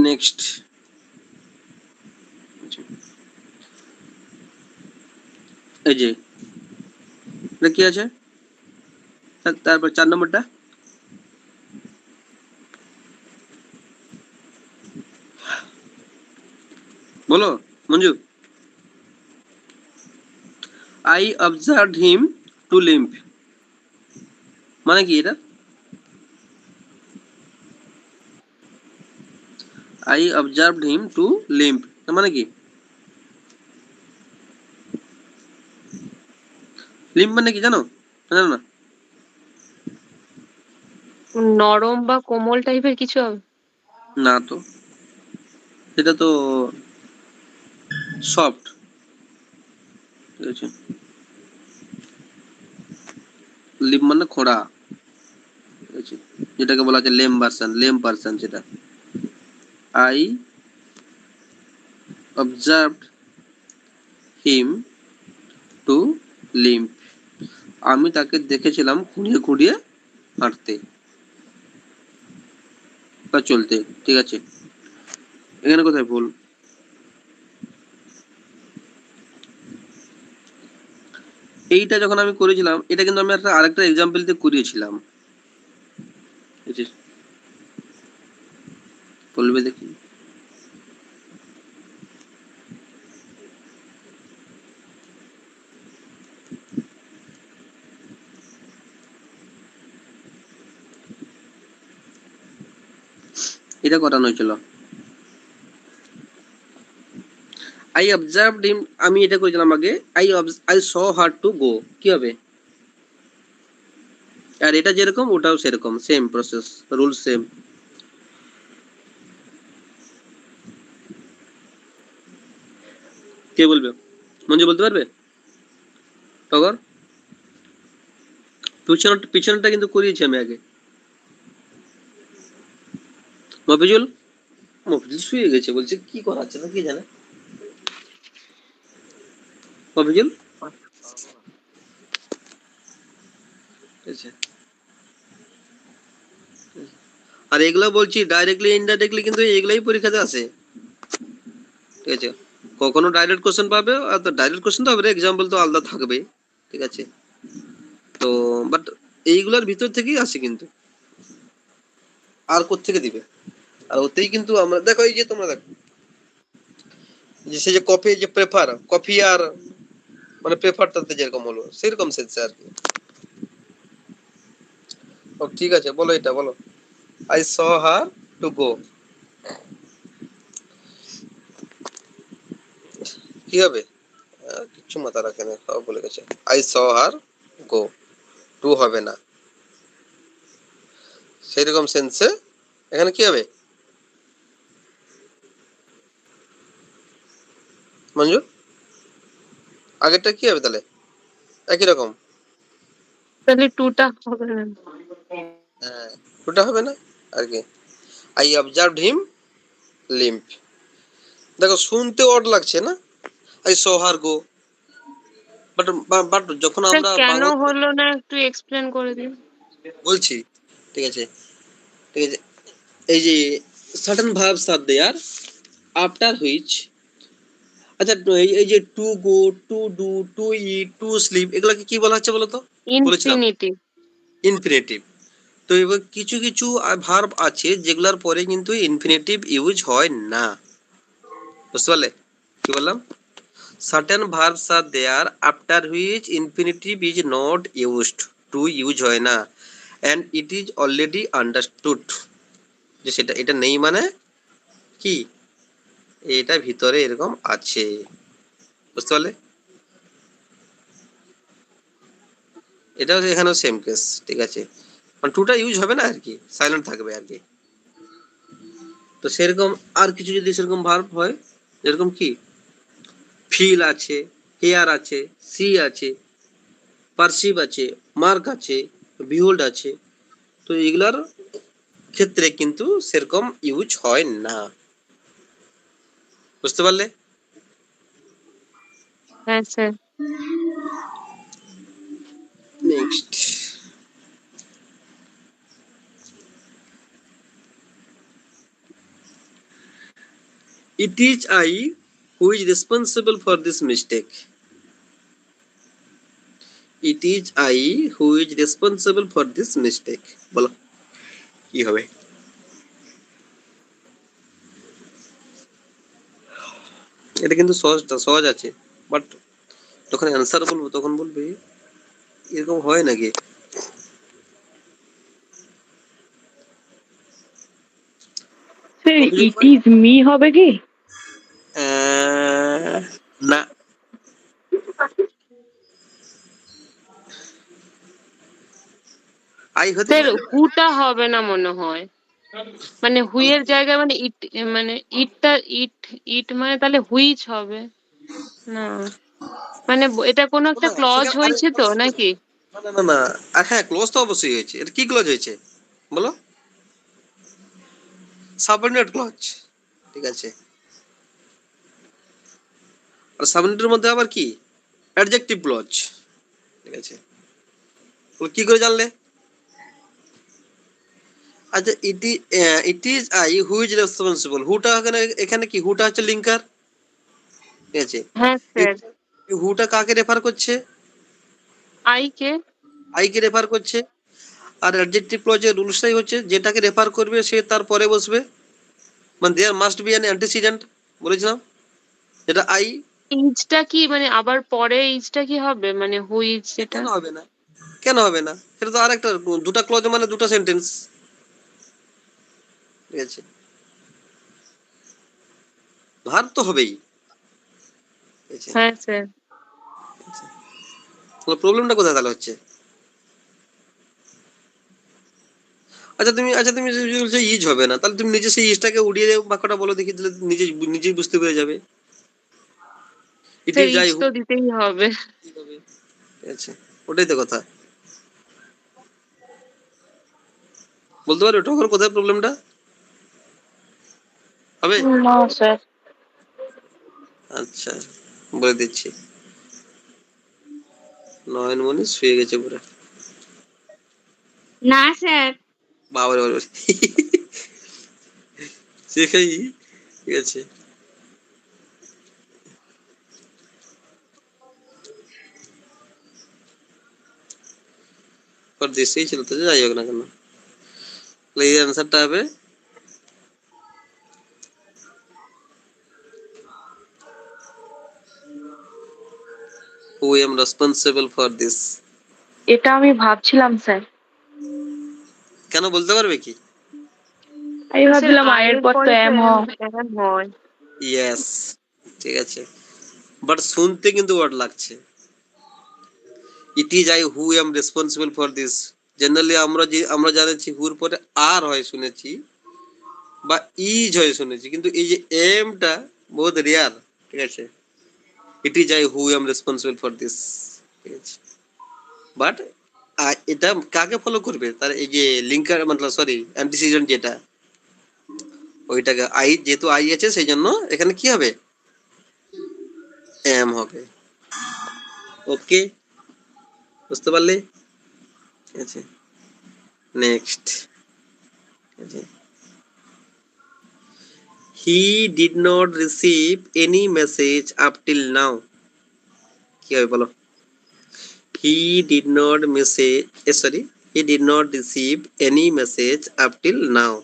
নেক্সট, এই যে এটা কি আছে, তারপর 4 নম্বরটা বলো Manju. I observed him to limp, মানে কি এটা? I observed him to limp মানে কি? লিম্প মানে কি জানো, জানো না? নরম বা কোমল টাইপের কিছু হবে? না তো, এটা তো সফট, ঠিক আছে? লিম্প মানে খোঁড়া, ঠিক আছে? যেটাকে বলা হচ্ছে লেম পার্সন, সেটা। I observed him to limp, আমি তাকে দেখেছিলাম খুঁড়িয়ে খুঁড়িয়ে হাঁটতে বা চলতে, ঠিক আছে? এখানে কোথায় ভুল? এইটা যখন আমি করেছিলাম, এটা কিন্তু আমি একটা আরেকটা এক্সাম্পল দিয়ে করিয়েছিলাম, ঠিক আছে? বলবে দেখি, এটা করানো হয়েছিল। আই অবজার্ভড হিম, আমি এটা করেছিলাম আগে। I saw her to go, কি হবে? আর এটা যেরকম ওটাও সেরকম, সেম প্রসেস, রুল সেম। কে বলবে? মঞ্জু বলতে পারবে? টগর? পিছনটা কিন্তু করিয়েছি আমি আগে। মফিজুল? মফিজুল শুয়ে গেছে, বলছে কি করাচ্ছে না কি জানে। মফিজুল? আচ্ছা। আর এগুলো বলছি ডাইরেক্টলি ইনডাইরেক্টলি কিন্তু এগুলাই পরীক্ষাতে আসে, ঠিক আছে? কখনো ডাইরেক্ট কোশ্চেন পাবে, আর তো ডাইরেক্ট কোশ্চেন তো হবে, এক্সাম্পল তো আলাদা থাকবে, ঠিক আছে? তো বাট এইগুলোর ভিতর থেকেই আসে কিন্তু, আর কোত্থেকে দিবে? আর ওতেই কিন্তু আমরা দেখো, এই যে তোমরা দেখো যে সে যে কফি, যে প্রেফার কফি, আর মানে প্রেফারটাতে যেরকম হলো সেরকম সেন্সে আর কি। ও ঠিক আছে, বলো এটা বলো। I saw her to go, কি হবে? কিচ্ছু মাথা রাখে না, সব বলে গেছে। I saw her go, two হবে না, সেরকম সেন্সে এখানে কি হবে মঞ্জু? আগেরটা কি হবে তাহলে? একই রকম। তাহলে টুটা হবে না। হ্যাঁ, টুটা হবে না আর কি। আই অবজার্ভড হিম লিম্প, দেখো শুনতে অড লাগছে না, I saw her go, but but যখন স্যার আমরা কেন বাংলা হলো না একটু এক্সপ্লেন করে দিন। বলছি, ঠিক আছে, ঠিক আছে, এই যে certain verbs are there after which, আচ্ছা এই যে to go, to do, to eat, to sleep, এগুলাকে কি বলা হচ্ছে বলো তো? বলেছিলাম ইনফিনিটিভ। ইনফিনিটিভ। তো এবার কিছু কিছু ভার্ব আছে যেগুলোর পরে কিন্তু ইনফিনিটিভ ইউজ হয় না, বুঝতে পারলে কি বললাম? Certain verbs are there after which infinitive is not used, to use হয় না, and it is already understood, যে সেটা এটা নেই মানে কি, এটা ভিতরে এরকম আছে, বুঝতে পারলে? এটাও এখানেও সেম কেস, ঠিক আছে? মানে টুটা ইউজ হবে না আর কি, সাইলেন্ট থাকবে আর কি। তো সেরকম আর কিছু যদি সেরকম ভার্ব হয়, যেরকম কি ফিল আছে, হেয়ার আছে, সি আছে, পারসিভ আছে, মার্ক আছে, বিহোল্ড আছে, তো এগুলার ক্ষেত্রে কিন্তু সেরকম ইউজ হয় না, বুঝতে পারলে? হ্যাঁ sir. Next, it is I who is responsible for this mistake. It is I who is responsible for this mistake. বলো কি হবে? এটা কিন্তু সহজ আছে, বাট যখন অ্যান্সার বলবো তখন বলবে এরকম হয় নাকি। স্যার অভিযোগ ইট ইজ মি হবে কি? না, আই হতে স্যার পারে। হুটা হবে না মনে হয়, মানে হুইয়ের জায়গায় মানে ইট, মানে ইটটা ইট, ইট মানে তাহলে হুইচ হবে না, মানে এটা কোনো একটা না ক্লজ সেখানে আরে হয়েছে তো নাকি? না না না না, আর হ্যাঁ ক্লোজ তো অবশ্যই হয়েছে। এটা কি ক্লোজ হয়েছে বলো? সাবঅর্ডিনেট ক্লজ, ঠিক আছে? আর সাবঅর্ডিনেটের মধ্যে আবার কি অ্যাডজেক্টিভ ক্লজ, ঠিক আছে? কি করে জানলে? আচ্ছা it is I who is responsible, হুটা এখানে, এখানে কি হুটা হচ্ছে লিঙ্কার, ঠিক আছে? হ্যাঁ স্যার। এই হুটা কাকে রেফার করছে? I K. I K refer করছে। আর অ্যাডজেক্টিভ ক্লজের রুলসটাই হচ্ছে যেটাকে রেফার করবে সে তার পরে বসবে, মানে there must be an antecedent, বলেছিলাম যেটা আই। ইজটা কি মানে আবার পরে ইজটা কি হবে, মানে হুইচ যেটা? কেন হবে না? কেন হবে না? এটা তো আরেকটা, দুটা ক্লজ মানে দুটো সেন্টেন্স, ঠিক আছে? ভার তো হবেই। হ্যাঁ স্যার। প্রবলেমটা কোথায় তাহলে হচ্ছে? আচ্ছা তুমি যদি বলছো ইজ হবে না, তাহলে তুমি নিজে সেই ইজটাকে উড়িয়ে বাক্যটা বলো দেখি, তাহলে নিজেই বুঝতে পেরে যাবে। It sir is each I who তো দিতেই হবে। হবে। আচ্ছা, ওটাই তো কথা। বলতে পারো ঠোকর কোথায় প্রবলেমটা হবে? না স্যার। আচ্ছা, বলে দিচ্ছি। নয়নমণি শুয়ে গেছে পুরো। না স্যার। বাবারে বাবারে সেখাই, ঠিক আছে। পর দেশেই ছিল তো, যাই হোক না কেন, তাহলে এই অ্যান্সারটা হবে who am responsible for this। এটা আমি ভাবছিলাম স্যার। কেন বলতে পারবে কি? আমি স্যার ভাবছিলাম আয়ের পর তো এম এম হয়। ইয়েস, ঠিক আছে, বাট শুনতে কিন্তু ওয়ার্ড লাগছে। ইট is I who am responsible for this. Generally আমরা জানেছি হুর পরে আর হয় শুনেছি, বা ইজ হয় শুনেছি, কিন্তু এই যে এমটা বহুত রেয়ার, ঠিক আছে। ইট is I who am responsible for this, ঠিক আছে। বাট এটা কাকে ফলো করবে, তার এই যে লিঙ্কার মতলব সরি অ্যান্টিসিডেন্ট যেটা, ওইটাকে আই, যেহেতু আই আছে সেই জন্য এখানে কি হবে, এম হবে। ওকে, বুঝতে পারলে? ঠিক আছে, next. He did not receive any message up till now. কি হবে বলো? He did not message, sorry, he did not receive any message up till now.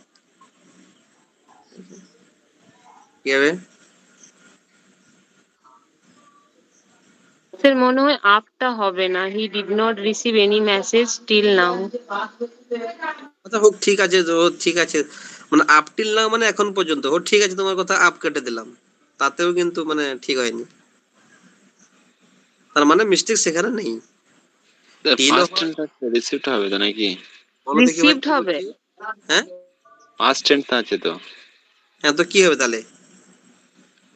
কি হবে? স্যার মনে হয় আপটা হবে না, he did not receive any message till now. আচ্ছা হোক, ঠিক আছে তো, ঠিক আছে, মানে আপ টিল নাও মানে এখন পর্যন্ত, হোক ঠিক আছে, তোমার কথা আপ কেটে দিলাম, তাতেও কিন্তু মানে ঠিক হয়নি, তার মানে মিস্টেক সেখানে নেই। টিলও ফার্স্ট হয়, টেন্স আছে, রিসিভড হবে তো নাকি? বলো দেখি ভাই রিসিভড কি হবে। বলছি। হ্যাঁ, ফার্স্ট টেন্স আছে তো, হ্যাঁ, তো কি হবে তাহলে?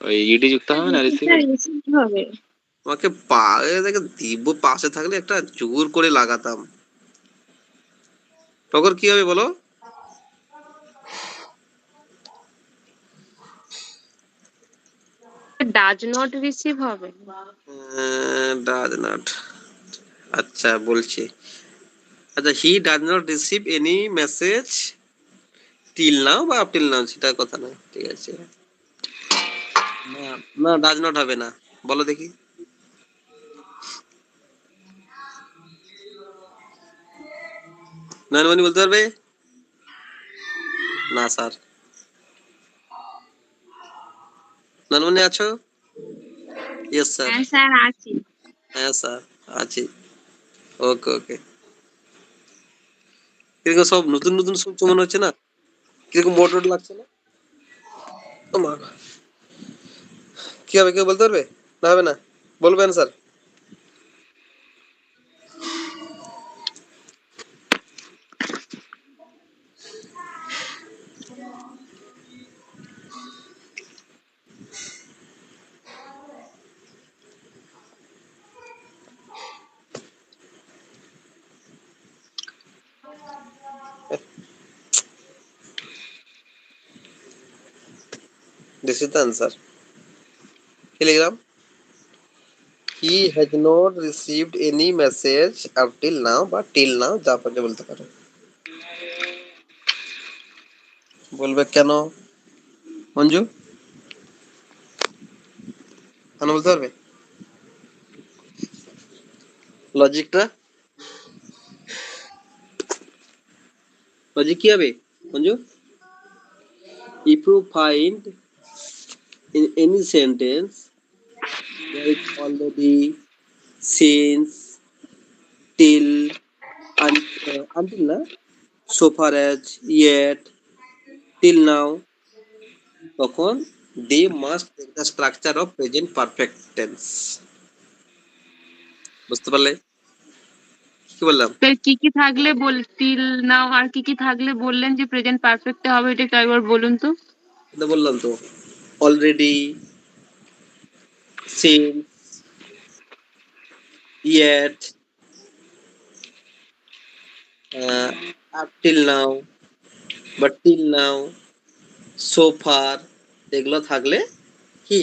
ওই ইডি যুক্ত হবে না রিসিভে। স্যার রিসিভড হবে। তোমাকে দেখে দিব, পাশে থাকলে একটা জোর করে লাগাতাম। তখন কি হবে বলো? ডাজ নট রিসিভ হবে। ডাজ নট, আচ্ছা বলছি। আচ্ছা, he does not receive any message till now বা আপ টিল নাও, সেটা কথা নয়, ঠিক আছে। না, না ডাজ নট হবে না, বলো দেখি। নয়নমণি বলতে পারবে? না স্যার। নয়নমণি আছো? Yes sir. হ্যাঁ স্যার আছি। হ্যাঁ স্যার, আছি। ওকে ওকে। কিরকম সব নতুন নতুন শুনছো মনে হচ্ছে না? কিরকম মোটর লাগছে না? ও মা, কি হবে কেউ বলতে পারবে? না হবে না, বলবেন sir. This is the answer. কি লিখলাম? He has not received any message up till now বা টিল নাও, যা পারলে বলতে পারো। বলবে কেন? মঞ্জু, কেন বলতে পারবে লজিকটা? লজিক কি হবে Manju? If you find in any sentence there is already, since, till, until না, so far as, yet, till now, তখন they must take the structure of present perfect tense. বুঝতে পারলে কি বললাম? তো কি কি থাকলে টিল নাও আর কি কি থাকলে বললেন যে প্রেজেন্ট পারফেক্টে হবে, এটা একবার বলুন তো। এটা বললাম তো, already, since, yet, up till now, but till now, so far, এগুলো থাকলে কি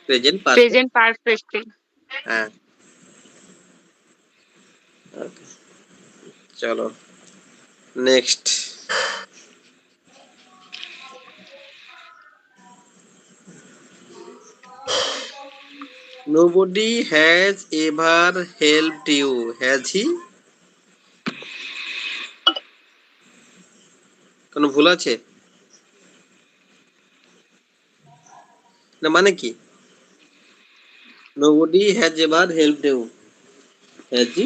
প্রেজেন্ট পারফেক্ট। Present perfect. হ্যাঁ, ওকে, চলো next. Nobody has ever helped you, has he? কোনো ভুল আছে না? মানে কি? Nobody has ever helped you, has he?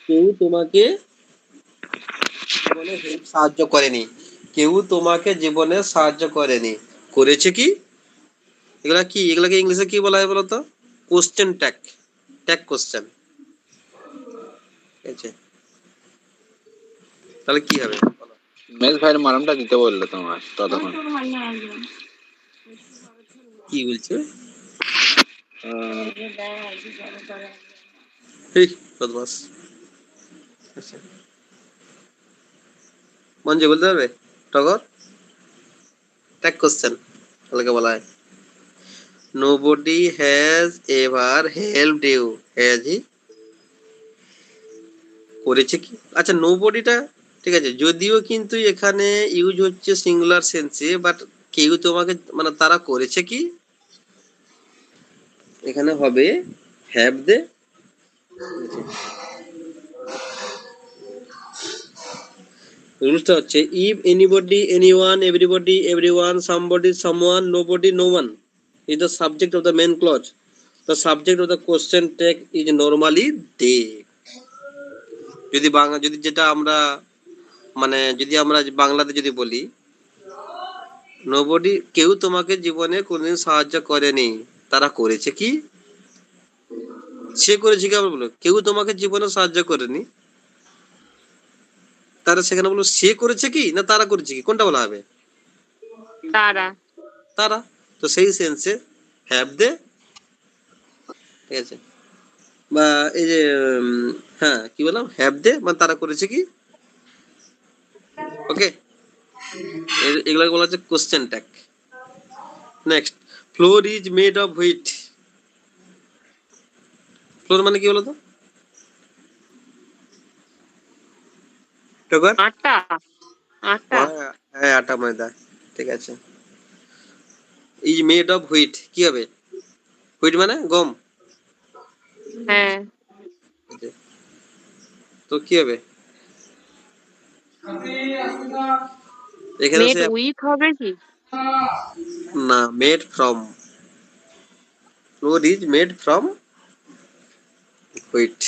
কেউ তোমাকে জীবনে সাহায্য করেনি, কেউ তোমাকে জীবনে সাহায্য করেনি, করেছে কি? এগুলা কি, এগুলাকে ইংলিশে কি বলা হয় বলতো? Question tag, tag question. ঠিক আছে, তাহলে কি হবে বলো? মেঘ ভাইয়ের মারামটা দিতে বললো তোমার ততক্ষণ। কি বলছে? এই বদমাস। আচ্ছা, মঞ্জু বলতে পারবে? টগর, ট্যাগ কোশ্চেন তাহলে বলা হয়। Nobody has ever helped you, has he? করেছে কি? আচ্ছা, নোবডিটা ঠিক আছে, যদিও কিন্তু এখানে ইউজ হচ্ছে সিঙ্গুলার সেন্সে, বাট কেউ তোমাকে মানে তারা করেছে কি, এখানে হবে হ্যাভ দে। রুলসটা হচ্ছে if anybody, anyone, everybody, everyone, somebody, someone, nobody, no one is the subject of the main clause, the subject of the question tag is normally they. যদি বাংলা, যদি যেটা আমরা মানে যদি আমরা বাংলাতে যদি বলি, নোবডি, কেউ তোমাকে জীবনে কোনোদিন সাহায্য করেনি, তারা করেছে কি? সে করেছে কি? আমরা বলবো কেউ তোমাকে জীবনে সাহায্য করেনি, তারা সেখানে বলবো সে করেছে কি না তারা করেছে কি, কোনটা বলা হবে? তারা। তারা। তো সেই সেন্সে হ্যাভ দে, ঠিক আছে, বা এই যে হ্যাঁ কি বললাম, হ্যাভ দে মানে তারা করেছে কি। ওকে, এগুলোকে বলা হচ্ছে question tag. Next, floor is made of wheat. Floor মানে কি বলতো? টগর? আটা। আটা। হ্যাঁ, আটা ময়দা, ঠিক আছে। ইজ মেড অফ হুইট কি হবে? হুইট মানে গম, হ্যাঁ। তো কি হবে এখানে? মেড সে উইথ হবে কি? না, made from, flour is made from wheat.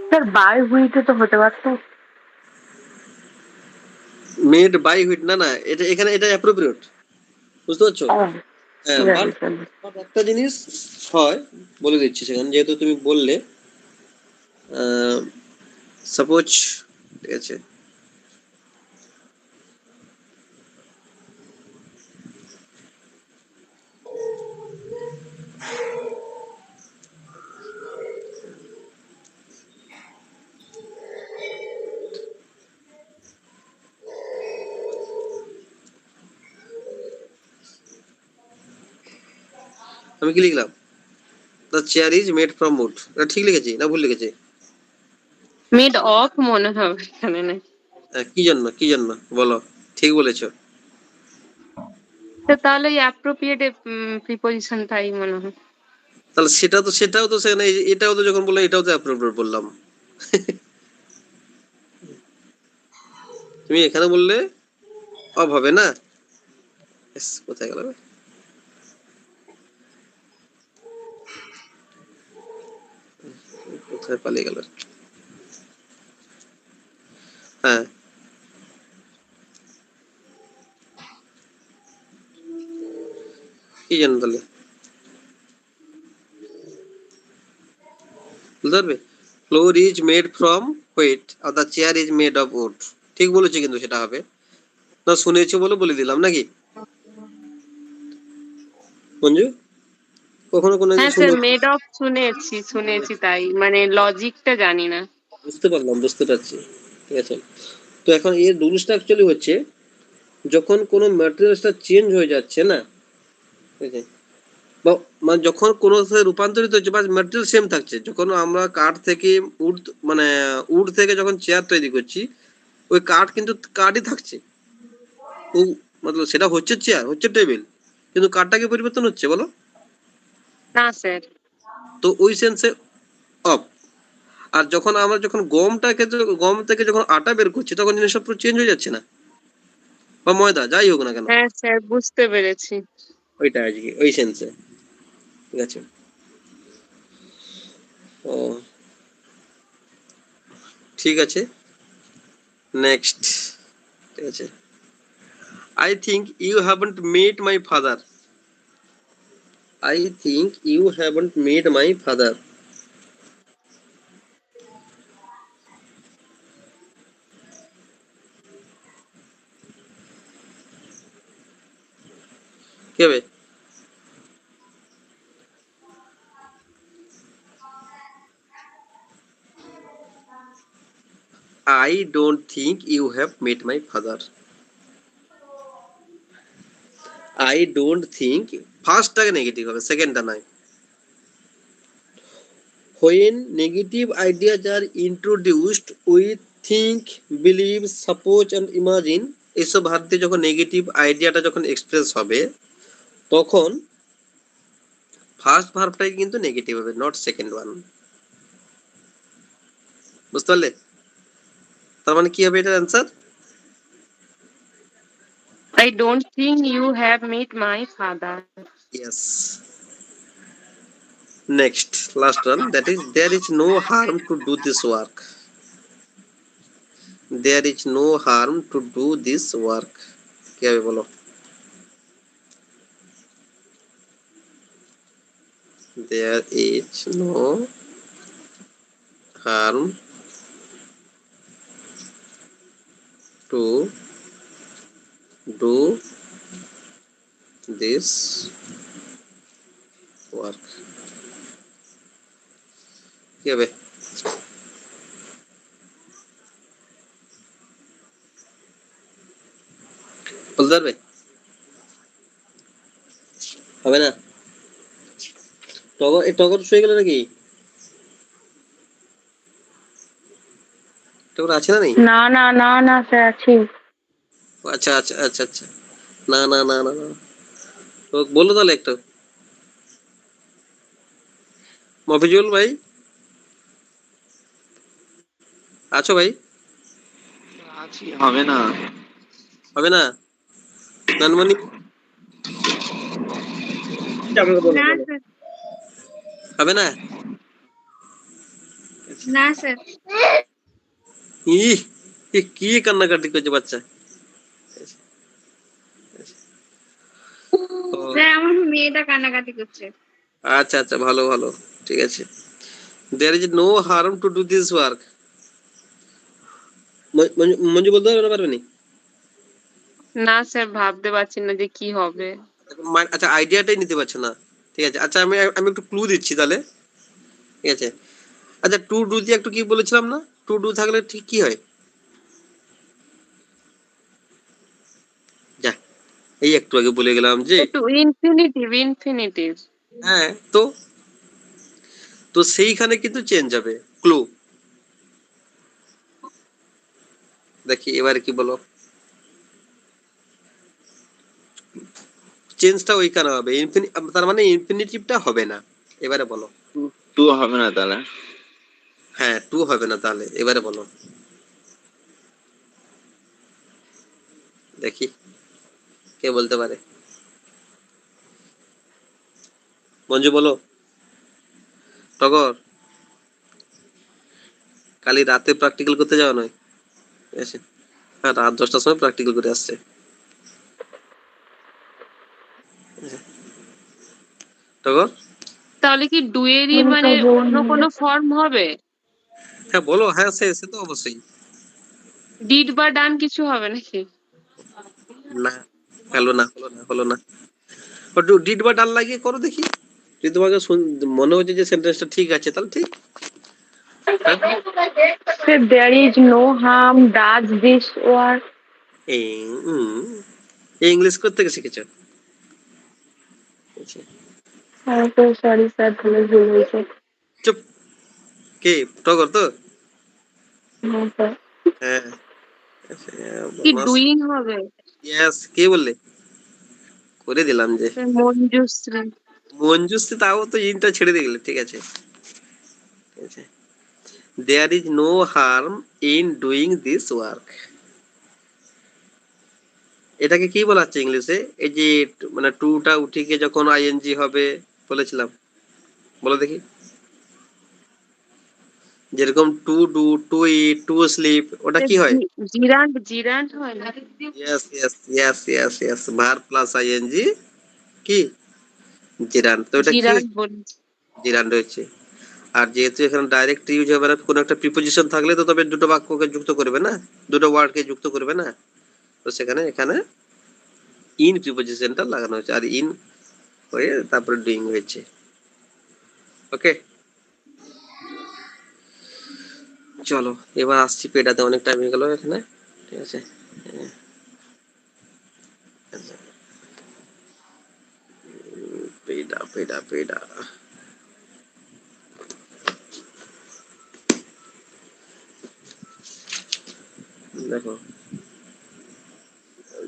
Sir by হুইটে তো হতে পারতো। মেড বাই হুইট, না না, এটা এখানে এটা অ্যাপ্রোপ্রিয়েট, বুঝতে পারছো? ও, হ্যাঁ, ঠিক আছে বাট স্যার। একটা জিনিস হয়, বলে দিচ্ছি সেখানে, যেহেতু তুমি বললে, সাপোজ, ঠিক আছে, আমি কি লিখলাম? The chair is made from would, এটা ঠিক লিখেছি না ভুল লিখেছি? মেড অফ মনে হবে এখানে না। কি জন্য, কি জন্য বলো? ঠিক বলেছো। তো তাহলে ওই অ্যাপ্রোপ্রিয়েট প্রিপোজিশনটাই মনে হয়। তাহলে সেটাও তো সেখানে, এটাও তো যখন বললাম এটাও তো অ্যাপ্রোপ্রিয়েট বললাম। তুমি এখানে বললে অফ হবে না। কোথায় গেল? পালিয়ে গেল। হ্যাঁ, কি জানো তাহলে বুঝতে পারবে। Floor is made from white are the chair is made of wood. ঠিক বলেছি কিন্তু সেটা হবে না, শুনেছি বলে বলে দিলাম নাকি মঞ্জু? কখনো কোনো হ্যাঁ স্যার, শুনে মেড অফ শুনেছি, তাই মানে লজিকটা জানি না। বুঝতে পারলাম, বুঝতে পারছি, ঠিক আছে। তো এখন এর রুলসটা অ্যাকচুয়ালি হচ্ছে যখন কোনো ম্যাটেরিয়ালসটা চেঞ্জ হয়ে যাচ্ছে না, ঠিক আছে, বা মানে যখন কোনো রূপান্তরিত হচ্ছে বা ম্যাটেরিয়াল সেম থাকছে, যখন আমরা কাঠ থেকে উড মানে উড থেকে যখন চেয়ার তৈরি করছি, ওই কাঠ কিন্তু কাঠই থাকছে। ও মতলব সেটা হচ্ছে চেয়ার, হচ্ছে টেবিল, কিন্তু কাঠটাকে পরিবর্তন হচ্ছে বলো। না স্যার। তো ওই সেন্সে অফ। আর যখন আমরা যখন গম থেকে যখন আটা বের করছি তখন জিনিসটা পুরো চেঞ্জ হয়ে যাচ্ছে না, বা ময়দা যাই হোক না কেন। হ্যাঁ স্যার, বুঝতে পেরেছি। ওইটা আজকে ওই সেন্সে, ঠিক আছে। ও ঠিক আছে, নেক্সট, ঠিক আছে। I think you haven't met my father. I think you haven't met my father. কি হবে? I don't think you have met my father. I don't think, ফার্স্টটাকে নেগেটিভ হবে, সেকেন্ডটা নয়। When negative ideas are introduced, we think, believe, suppose and imagine, এইসব ভাব দিয়ে যখন নেগেটিভ আইডিয়াটা যখন এক্সপ্রেস হবে তখন ফার্স্ট ভার্বটাই কিন্তু নেগেটিভ হবে, নট সেকেন্ড ওয়ান। বুঝতে পারলে? তার মানে কি হবে এটার answer? I don't think you have meet my father. Yes. Next, last one, that is there is no harm to do this work. There is no harm to do this work, কি হবে বলো? There is no harm to do this work, কি হবে? বলতে পারবে? হবে না? টগর শুয়ে গেল নাকি? টগর আছে না নেই? না না না না স্যার, আছি। আচ্ছা আচ্ছা আচ্ছা আচ্ছা, না না না না না, তো বলো তাহলে একটু। মফিজুল ভাই আছো ভাই? আছি, হবে না। হবে না? নানমানি আমাকে বলো না বলো, স্যার। হবে না? না স্যার। ই কি কান্নাকাটি করছে বাচ্চা? ও স্যার, আমার মেয়েটা কান্নাকাটি করছে। আচ্ছা আচ্ছা, ভালো ভালো, ঠিক আছে। There is no harm to do this work. Manju বলতে পারবে না, পারবে না? না স্যার, ভাবতে পারছি না যে কি হবে। আচ্ছা, আইডিয়াটাই নিতে পারছো না, ঠিক আছে। আচ্ছা আমি আমি একটু ক্লু দিচ্ছি তাহলে, ঠিক আছে। আচ্ছা, টু ডু দিয়ে একটু কি বলেছিলাম না, টু ডু থাকলে ঠিক কি হয়? যা, এই একটু আগে বলে গেলাম যে, একটু ইনফিনিটিভ। হ্যাঁ, তো তো সেইখানে কিন্তু চেঞ্জ হবে, ক্লু। দেখি এবারে কি বলো, চেঞ্জটা ওইখানে হবে, তার মানে ইনফিনিটিভটা হবে না। এবারে বলো। টু হবে না তাহলে। হ্যাঁ, টু হবে না তাহলে, এবারে বলো, দেখি কে বলতে পারে। মঞ্জু বলো, টগর কালি রাতে প্র্যাকটিক্যাল করতে যাওয়া নয়, ঠিক আছে? হ্যাঁ, রাত 10টার সময় প্র্যাকটিক্যাল করে আসছে। টগর, তাহলে কি ডুয়েরই মানে অন্য কোনো ফর্ম হবে? হ্যাঁ বলো। হ্যাঁ, সে সে তো অবশ্যই। ডিড বা ডান কিছু হবে নাকি? না, হলো না। ডিড বা ডান লাগিয়ে করো দেখি। যদি তোমাকে মনে হচ্ছে যে সেন্টেন্সটা ঠিক আছে, তাহলে ঠিক। হ্যাঁ? Sir, there is no harm does this work. এই ইংলিশ করতে থেকে শিখেছ? আচ্ছা, I'm so sorry, sir. ভুল হয়েছে। চুপ। কে? টগর তো? হ্যাঁ, sir. হ্যাঁ। কি ডুইং হবে? ইয়েস, কে বললে? করে দিলাম যে। মঞ্জুশ্রী। মঞ্জুশ্রী, তাও তো ইনটা ছেড়ে দিয়ে গেলে, ঠিক আছে। There is no harm in doing this work. এটাকে কি বলা হচ্ছে ইংলিশে? এই যে মানে টুটা উঠে গিয়ে যখন আইএনজি হবে বলেছিলাম, বলো দেখি। যেরকম to do, to eat, to sleep, ওটা কি হয়? জিরান্ড জিরান্ড হয় না? ইয়েস, ভার্ব প্লাস আইএনজি কি? জিরান্ড। তো এটা কি? জিরান্ড বলেছি। জিরান্ড হচ্ছে। আর যেহেতু এখানে ডাইরেক্ট ইউজ হবে না, কোনো একটা প্রিপোজিশন থাকলে তো তবে দুটো বাক্যকে যুক্ত করবে না, দুটো ওয়ার্ডকে যুক্ত করবে না। তো সেখানে এখানে ইন প্রিপোজিশনটা লাগানো হয়েছে, আর ইন হয়ে তারপরে ডুইং হয়েছে। ওকে, চলো এবার আসছি পেডাতে। অনেক টাইম হয়ে গেল এখানে, ঠিক আছে। পেডা পেডা পেডা দেখো,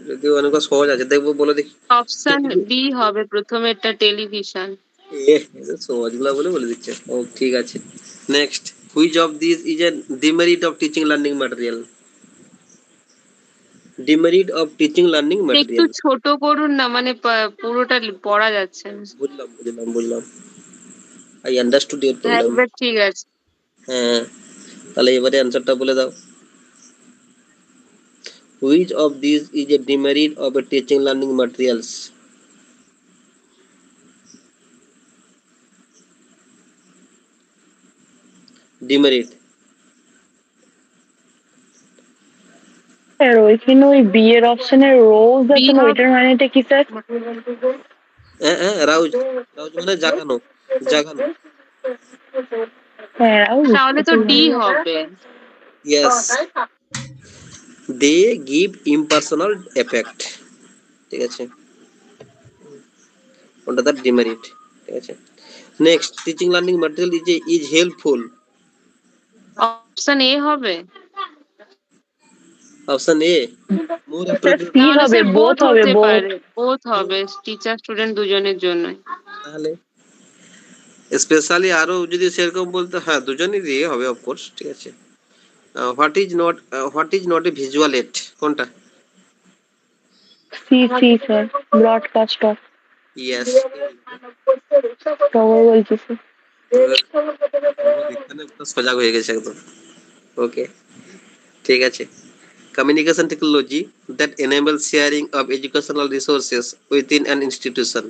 যদিও অনেক সহজ আছে, দেখবো বলে দেখি। অপশন ডি হবে প্রথমেরটা, টেলিভিশন। সহজ গুলা বলে দিচ্ছে। ও ঠিক আছে। Next, which of this is a demerit of teaching learning material? Demerit of teaching learning একটু ম্যাটেরিয়াল। ছোট করুন না, মানে পুরোটা পড়া যাচ্ছে না। বুঝলাম। আই আন্ডারস্টুড ইওর হ্যাঁ, প্রবলেম। এবার ঠিক আছে। হ্যাঁ, তাহলে এবারে অ্যান্সারটা বলে দাও। Which of this is a demerit of A teaching learning materials? Demerit. Sir, ওইখানে ওই বি এর অপশনের রোজ বি আছে না, হবে। ওইটার মানেটা কি স্যার? হ্যাঁ, রাউজ। রাউজ মানে জাগানো। হ্যাঁ, তাহলে তো ডি হবে। Yes, they give impersonal effect, ঠিক আছে। ওটা তার ডিমেরিট, ঠিক আছে। Next, teaching learning material is helpful. Option A হবে। Option A, more sir appropriate. C তাহলে হবে, স্যার বোথ বোথ হবে, হতে বোথ। পারে, বোথ হবে, টিচার স্টুডেন্ট দুজনের জন্য। তাহলে স্পেশালি আরো যদি সেরকম বলতে, হ্যাঁ দুজনই দিয়ে হবে অফকোর্স, ঠিক আছে। What is not a visual aid? কোনটা? C sir, broadcast of. Yes. খবর বলছি স্যার। এখানে পুরো সজাগ হয়ে গেছে একদম। ওকে, ঠিক আছে। Communication technology that enable sharing of educational resources within an institution.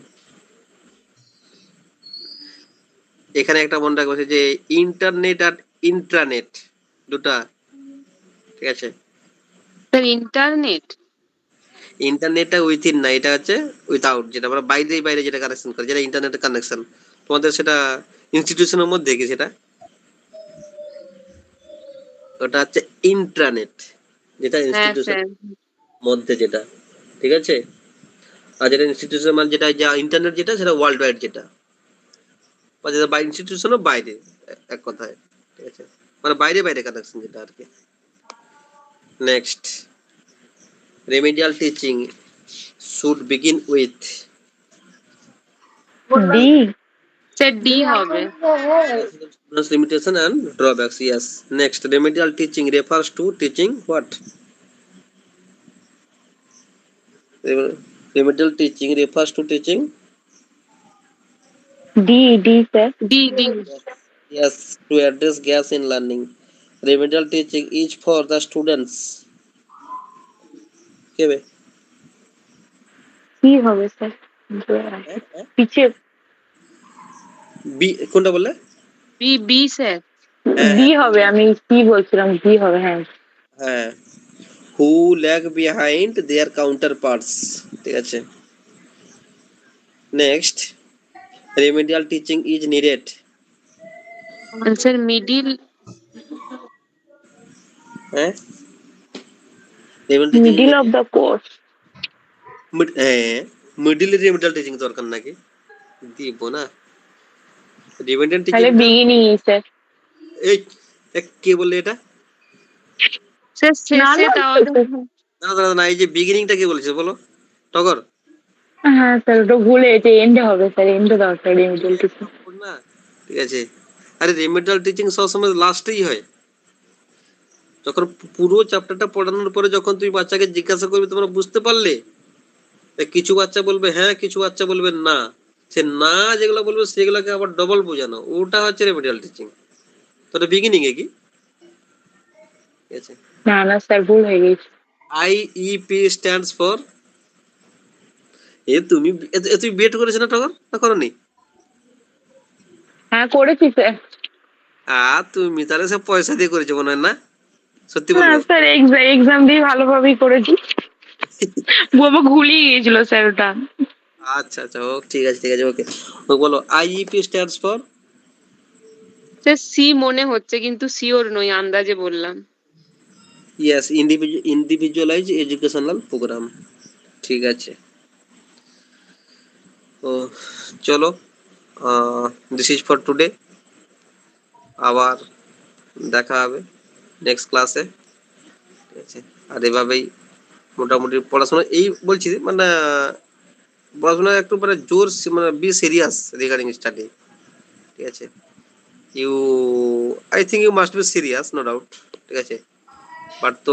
এখানে একটা মনে রাখবো যে ইন্টারনেট আর ইন্ট্রানেট দুটা, ঠিক আছে। Sir internet. ইন্টারনেটটা উইথিন না, এটা হচ্ছে উইথআউট, যেটা আমরা বাইরে যেটা কানেকশন করি, যেটা ইন্টারনেটের কানেকশন। তোমাদের সেটা ইনস্টিটিউশনের মধ্যে কি সেটা? ওটা হচ্ছে ইন্ট্রানেট, যেটা হ্যাঁ ইনস্টিটিউশন স্যার। মধ্যে যেটা, ঠিক আছে। আর যেটা ইনস্টিটিউশন মানে যেটা যা ইন্টারনেট যেটা, সেটা ওয়ার্ল্ড ওয়াইড যেটা, বা যেটা বাই ইনস্টিটিউশনের বাইরে, এক কথায়, ঠিক আছে। মানে বাইরে কানেকশন যেটা আর কি। Next, remedial teaching should begin with. D. Sir D হবে। Students' limitation and drawbacks. Yes. Next, remedial teaching refers to teaching what? Remedial teaching refers to teaching. D sir. D D. Yes, to address gaps in learning. Remedial teaching is for the students কেবে কি হবে sir? পিছিয়ে B কোনটা বললে? B B sir. হ্যাঁ B হ্যাঁ হবে, আমি কি বলছিলাম, বি হবে, হ্যাঁ। হ্যাঁ who lag behind their counterparts, ঠিক আছে। Next, remedial teaching is needed. Answer middle. হ্যাঁ remedial teaching middle of the course. হ্যাঁ মিডিলে রেমেডিয়াল টিচিং দরকার নাকি? দিব না রেমেডিয়াল টিচিং। তাহলে বিগিনিং স্যার। এই কে বললে এটা? স্যার না শেষে না তাহলে। না না না, এই যে বিগিনিংটা কে বলেছে বলো? টগর? হ্যাঁ স্যার, ওটা ভুলে এটা এন্ডে হবে স্যার, এন্ডে দরকার রেমিডিয়াল টিচিং। না ঠিক আছে, আরে রেমেডিয়াল টিচিং সবসময় লাস্টেই হয়, যখন পুরো চ্যাপ্টারটা পড়ানোর পরে যখন তুমি বাচ্চাকে জিজ্ঞাসা করবে তোমরা বুঝতে পারলে, কিছু বাচ্চা বলবে হ্যাঁ, কিছু বাচ্চা বলবে না, সে না যেগুলো বলবে সেগুলোকে আবার ডবল বোঝানো, ওটা হচ্ছে রেমেডিয়াল টিচিং। তো এটা বিগিনিং এ কি? ঠিক আছে, না না স্যার, ভুল হয়ে গেছে। আইইপি স্ট্যান্ডস ফর, তুমি তুমি বিএড করেছো না টগর, না করনি? হ্যাঁ করেছি স্যার। তুমি তাহলে সব পয়সা দিয়ে করেছো মনে হয়, না সত্যি না বলবো? স্যার, এক্সাম দিয়ে ভালোভাবেই করেছি। বাবা ভুলিয়ে গিয়েছিল স্যার ওটা। আচ্ছা আচ্ছা, ও ঠিক আছে ঠিক আছে, ওকে। বলো IEP stands for. Sir C মনে হচ্ছে, কিন্তু শিওর নই, আন্দাজে বললাম। ইয়েস, ইন্ডিভিজুয়ালাইজ এডুকেশনাল প্রোগ্রাম, ঠিক আছে। তো চলো, দিস ইজ ফর টুডে, আবার দেখা হবে নেক্সট ক্লাসে, ঠিক আছে। আর এভাবেই মোটামুটি পড়াশোনা, এই বলছি মানে পড়াশোনা একটু মানে জোর মানে বি সিরিয়াস রিগার্ডিং স্টাডি, ঠিক আছে। You, I think you must be serious, no doubt, ঠিক আছে, বাট তো